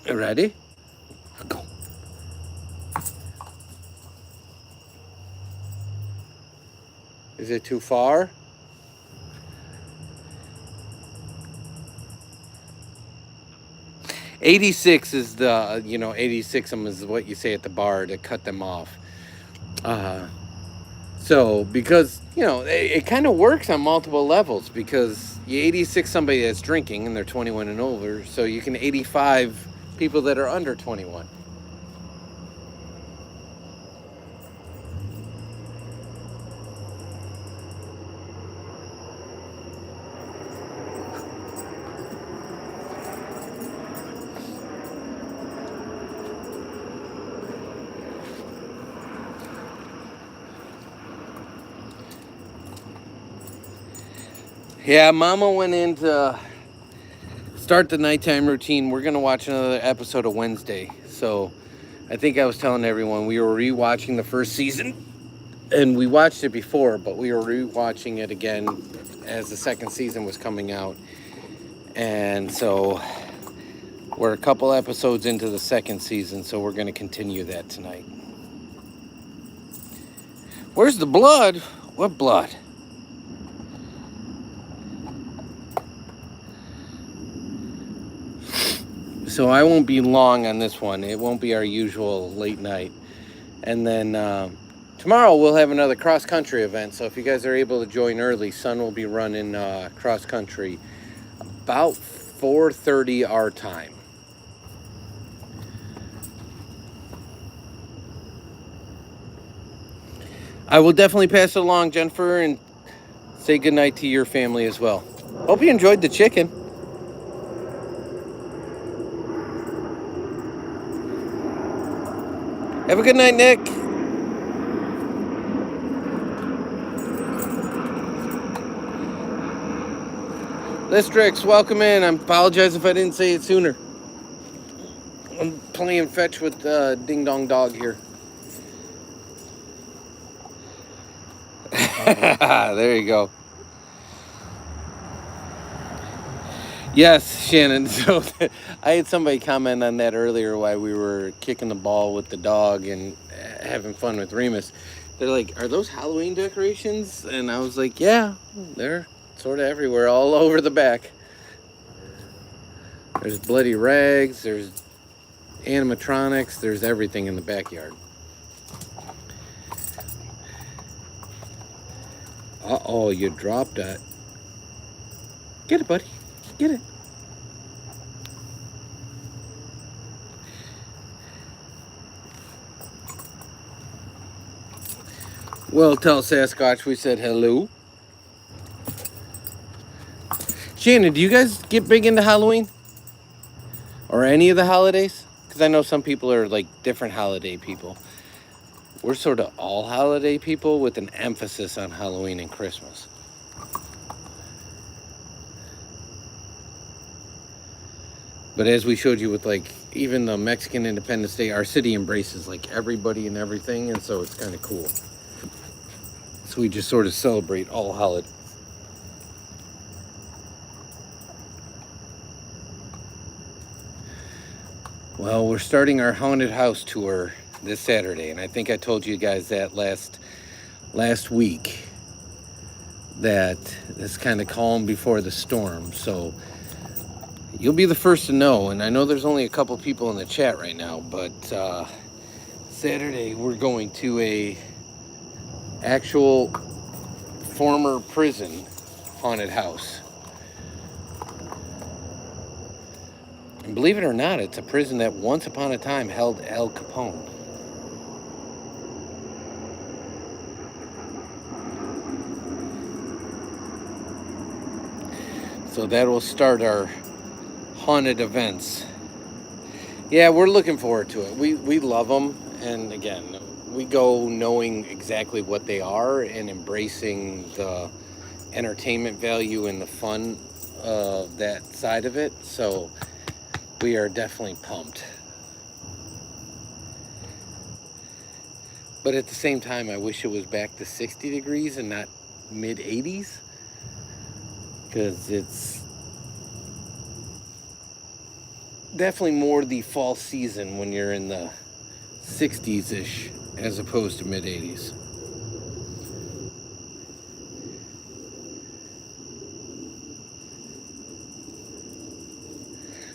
Ready? Go. Is it too far? $86 is the, $86 is what you say at the bar to cut them off. So, because, it kind of works on multiple levels, because you 86 somebody that's drinking and they're 21 and over, so you can 85 people that are under 21. Yeah, Mama went in to start the nighttime routine. We're going to watch another episode of Wednesday. So I think I was telling everyone we were rewatching the first season. And we watched it before, but we were rewatching it again as the second season was coming out. And so we're a couple episodes into the second season, so we're going to continue that tonight. Where's the blood? What blood? So I won't be long on this one. It won't be our usual late night. And then tomorrow we'll have another cross-country event. So if you guys are able to join early, Sun will be running cross-country about 4:30 our time. I will definitely pass it along, Jennifer, and say goodnight to your family as well. Hope you enjoyed the chicken. Have a good night, Nick. Listrix, welcome in. I apologize if I didn't say it sooner. I'm playing fetch with Ding Dong Dog here. There you go. Yes, Shannon. So I had somebody comment on that earlier while we were kicking the ball with the dog and having fun with Remus. They're like, "Are those Halloween decorations?" And I was like, "Yeah, they're sort of everywhere, all over the back. There's bloody rags, there's animatronics, there's everything in the backyard." Uh-oh, you dropped it. Get it, buddy. Get it. Well, tell Sasquatch we said hello. Shannon, do you guys get big into Halloween? Or any of the holidays? Because I know some people are like different holiday people. We're sort of all holiday people with an emphasis on Halloween and Christmas. But as we showed you with like even the Mexican Independence Day, our city embraces like everybody and everything, and so it's kind of cool. So we just sort of celebrate all holidays. Well, we're starting our haunted house tour this Saturday, and I think I told you guys that last week, that it's kind of calm before the storm. So you'll be the first to know, and I know there's only a couple people in the chat right now, but Saturday we're going to a actual former prison haunted house. And believe it or not, it's a prison that once upon a time held Al Capone. So that will start our haunted events. Yeah, we're looking forward to it. We love them, and again, we go knowing exactly what they are and embracing the entertainment value and the fun of that side of it. So we are definitely pumped. But at the same time, I wish it was back to 60 degrees and not mid 80s, because it's definitely more the fall season when you're in the 60s-ish as opposed to mid 80s.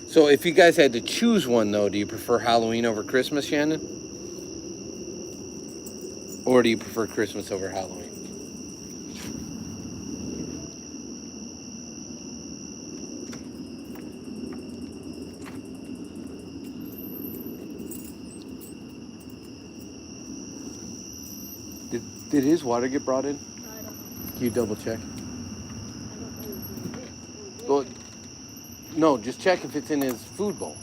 So if you guys had to choose one, though, do you prefer Halloween over Christmas, Shannon? Or do you prefer Christmas over Halloween? Did his water get brought in? I don't know. Can you double check? I don't know. Well, no, just check if it's in his food bowl.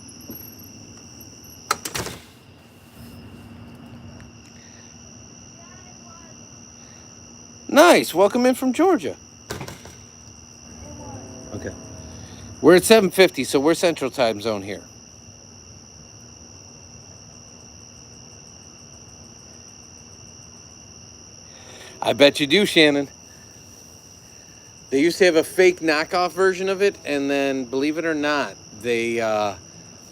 Nice. Welcome in from Georgia. Okay. We're at 7:50, so we're Central Time Zone here. I bet you do, Shannon. They used to have a fake knockoff version of it, and then, believe it or not, they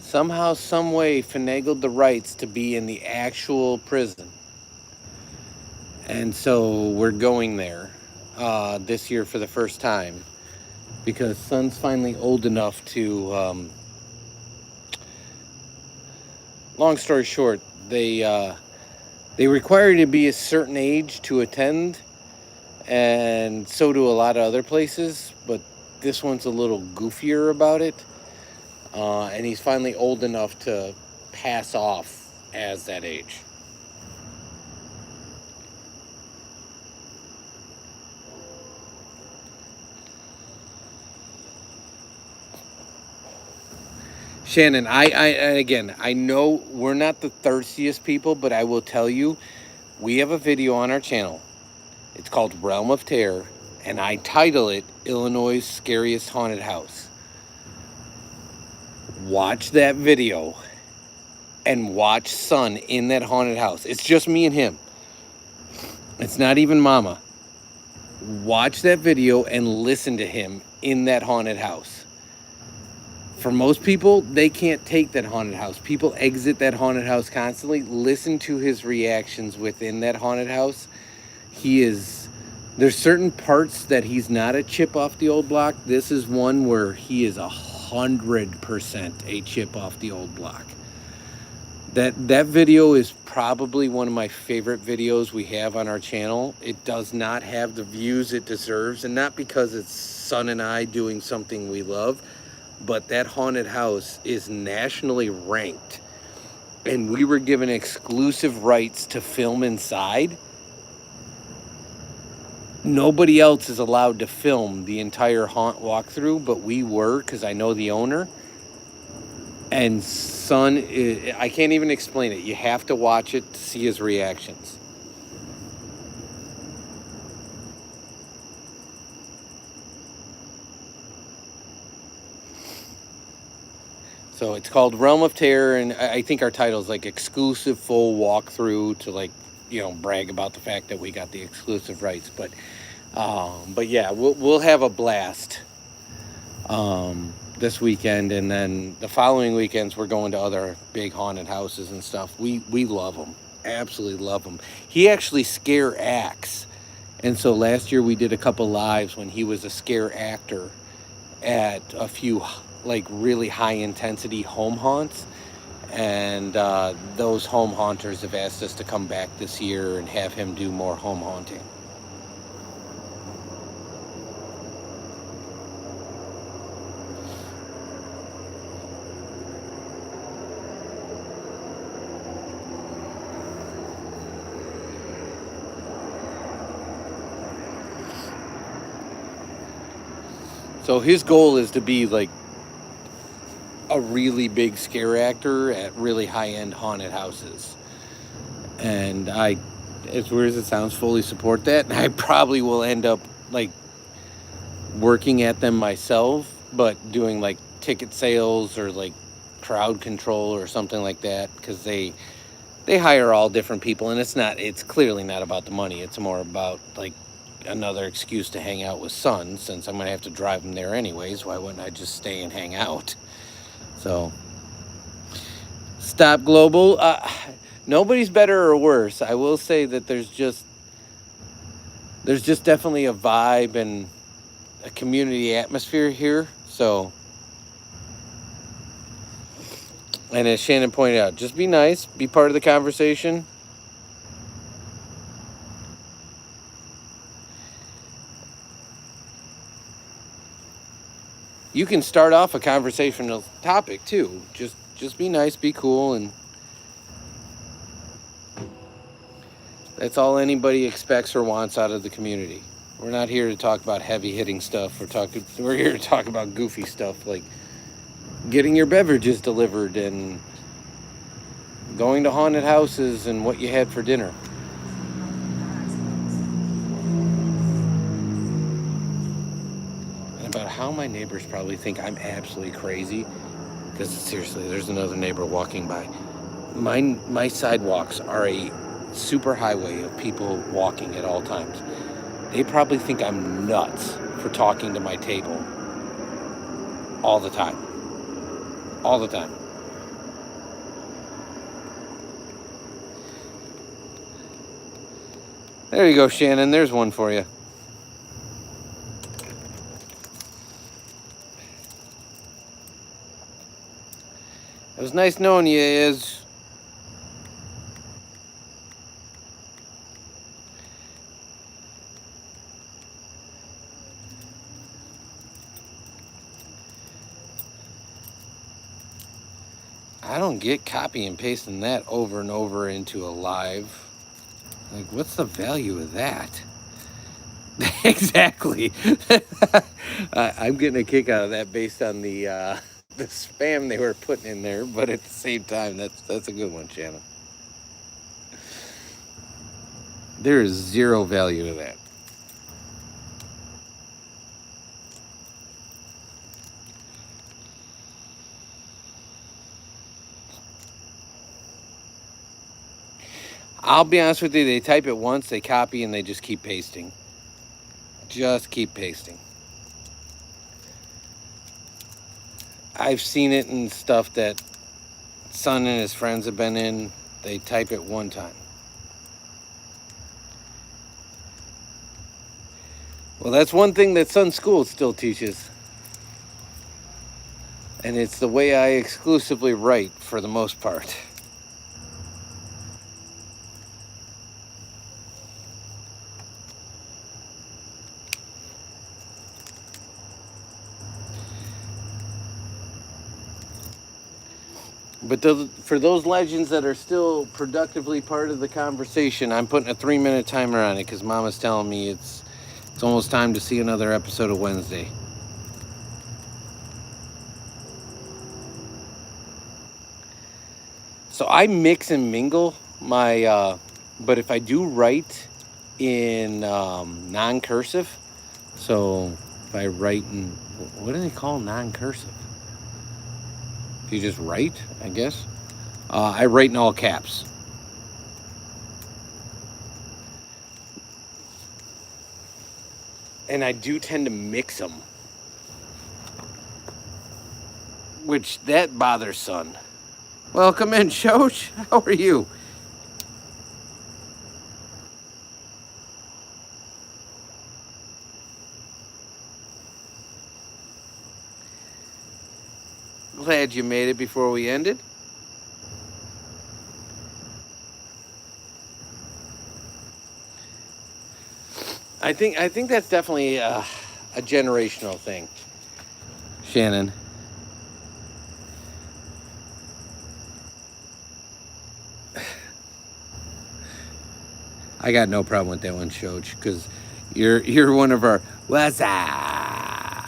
somehow, some way finagled the rights to be in the actual prison. And so we're going there this year for the first time, because Son's finally old enough to, long story short, they They require you to be a certain age to attend, and so do a lot of other places, but this one's a little goofier about it. And he's finally old enough to pass off as that age. Shannon, I know we're not the thirstiest people, but I will tell you, we have a video on our channel. It's called Realm of Terror, and I title it Illinois' Scariest Haunted House. Watch that video and watch Son in that haunted house. It's just me and him. It's not even Mama. Watch that video and listen to him in that haunted house. For most people, they can't take that haunted house. People exit that haunted house constantly. Listen to his reactions within that haunted house. There's certain parts that he's not a chip off the old block. This is one where he is 100% a chip off the old block. That video is probably one of my favorite videos we have on our channel. It does not have the views it deserves, and not because it's Son and I doing something we love, but that haunted house is nationally ranked, and we were given exclusive rights to film inside. Nobody else is allowed to film the entire haunt walkthrough, but we were, because I know the owner. And Son, I can't even explain it. You have to watch it to see his reactions. So it's called Realm of Terror, and I think our title is like exclusive full walkthrough to, like, you know, brag about the fact that we got the exclusive rights. But yeah, we'll have a blast this weekend, and then the following weekends we're going to other big haunted houses and stuff. We love them, absolutely love them. He actually scare acts, and so last year we did a couple lives when he was a scare actor at a few like really high intensity home haunts, and those home haunters have asked us to come back this year and have him do more home haunting. So his goal is to be like a really big scare actor at really high-end haunted houses. And I, as weird as it sounds, fully support that. I probably will end up like working at them myself, but doing like ticket sales or like crowd control or something like that, because they hire all different people, and it's clearly not about the money. It's more about like another excuse to hang out with Son, since I'm gonna have to drive him there anyways. Why wouldn't I just stay and hang out? So Stop Global, nobody's better or worse. I will say that there's just definitely a vibe and a community atmosphere here. So, and as Shannon pointed out, just be nice, be part of the conversation. You can start off a conversational topic too. Just be nice, be cool, and that's all anybody expects or wants out of the community. We're not here to talk about heavy-hitting stuff. We're here to talk about goofy stuff like getting your beverages delivered and going to haunted houses and what you had for dinner. And about how my neighbors probably think I'm absolutely crazy, because seriously, there's another neighbor walking by. My sidewalks are a super highway of people walking at all times. They probably think I'm nuts for talking to my table all the time. All the time. There you go, Shannon. There's one for you. It was nice knowing you, Iz. I don't get copy and pasting that over and over into a live. Like, what's the value of that? Exactly. I'm getting a kick out of that based on the the spam they were putting in there, but at the same time, that's a good one, Shannon. There is zero value to that. I'll be honest with you, they type it once, they copy, and they just keep pasting. Just keep pasting. I've seen it in stuff that Son and his friends have been in. They type it one time. Well, that's one thing that Sun School still teaches. And it's the way I exclusively write for the most part. But for those legends that are still productively part of the conversation, I'm putting a 3-minute timer on it because Mama's telling me it's almost time to see another episode of Wednesday. So I mix and mingle my, but if I do write in non-cursive, so if I write in, what do they call non-cursive? If you just write, I guess. I write in all caps. And I do tend to mix them. Which, that bothers Son. Welcome in, Shosh. How are you? Glad you made it before we ended. I think that's definitely a generational thing, Shannon. I got no problem with that one, Shoch, because you're one of our what's up?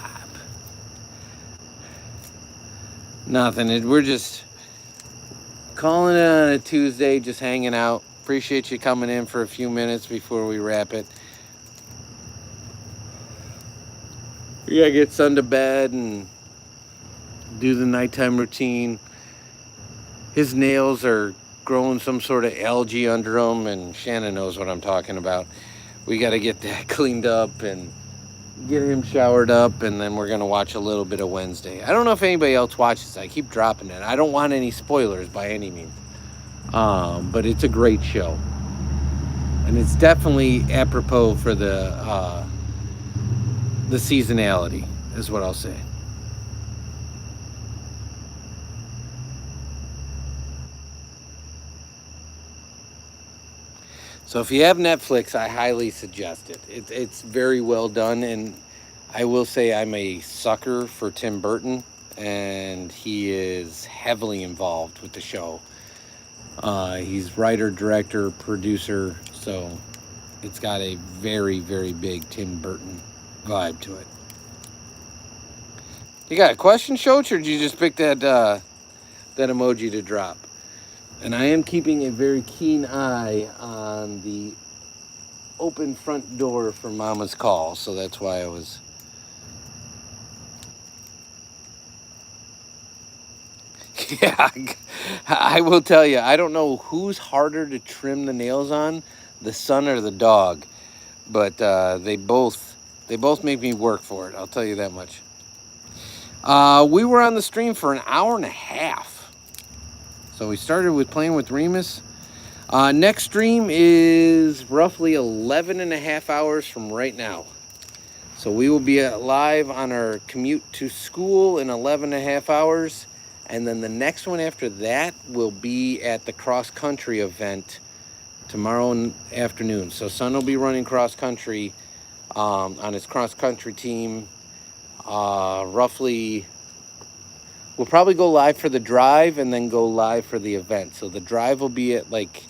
Nothing. We're just calling it on a Tuesday, just hanging out. Appreciate you coming in for a few minutes before we wrap it. We gotta get Son to bed and do the nighttime routine. His nails are growing some sort of algae under them, and Shannon knows what I'm talking about. We got to get that cleaned up and get him showered up, and then we're going to watch a little bit of Wednesday. I don't know if anybody else watches. I keep dropping it. I don't want any spoilers by any means, but it's a great show, and it's definitely apropos for the seasonality, is what I'll say. So if you have Netflix, I highly suggest it. It's very well done, and I will say I'm a sucker for Tim Burton, and he is heavily involved with the show. He's writer, director, producer, so it's got a very, very big Tim Burton vibe to it. You got a question, Shoch, or did you just pick that emoji to drop? And I am keeping a very keen eye on the open front door for Mama's call, so that's why I was... Yeah, I will tell you, I don't know who's harder to trim the nails on, the son or the dog, but they both make me work for it, I'll tell you that much. We were on the stream for an hour and a half. So we started with playing with Remus. Next stream is roughly 11 and a half hours from right now. So we will be live on our commute to school in 11 and a half hours. And then the next one after that will be at the cross-country event tomorrow afternoon. So Son will be running cross-country on his cross-country team. Roughly we'll probably go live for the drive and then go live for the event. So the drive will be at like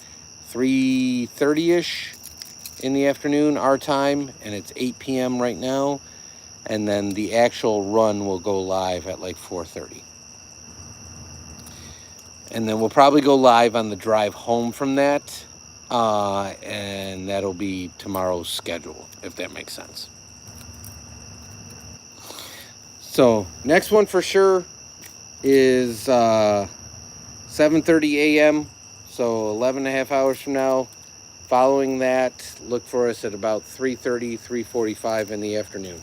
3:30ish in the afternoon, our time, and it's 8 p.m. right now. And then the actual run will go live at like 4:30. And then we'll probably go live on the drive home from that. And that'll be tomorrow's schedule, if that makes sense. So next one for sure is 7:30 a.m. So 11 and a half hours from now. Following that, look for us at about 3:30, 3:45 in the afternoon.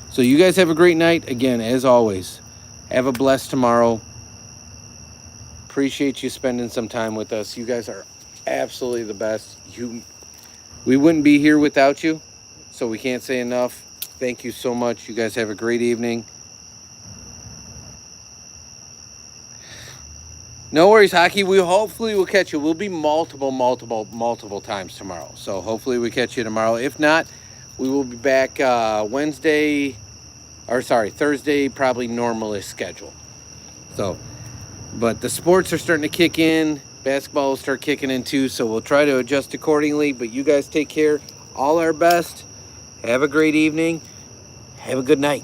So you guys have a great night. Again, as always, have a blessed tomorrow. Appreciate you spending some time with us. You guys are absolutely the best. We wouldn't be here without you, so we can't say enough. Thank you so much. You guys have a great evening. No worries, Hockey. We hopefully will catch you. We'll be multiple times tomorrow. So hopefully we catch you tomorrow. If not, we will be back Thursday, probably normalish schedule. So, but the sports are starting to kick in. Basketball will start kicking in too. So we'll try to adjust accordingly. But you guys take care. All our best. Have a great evening. Have a good night.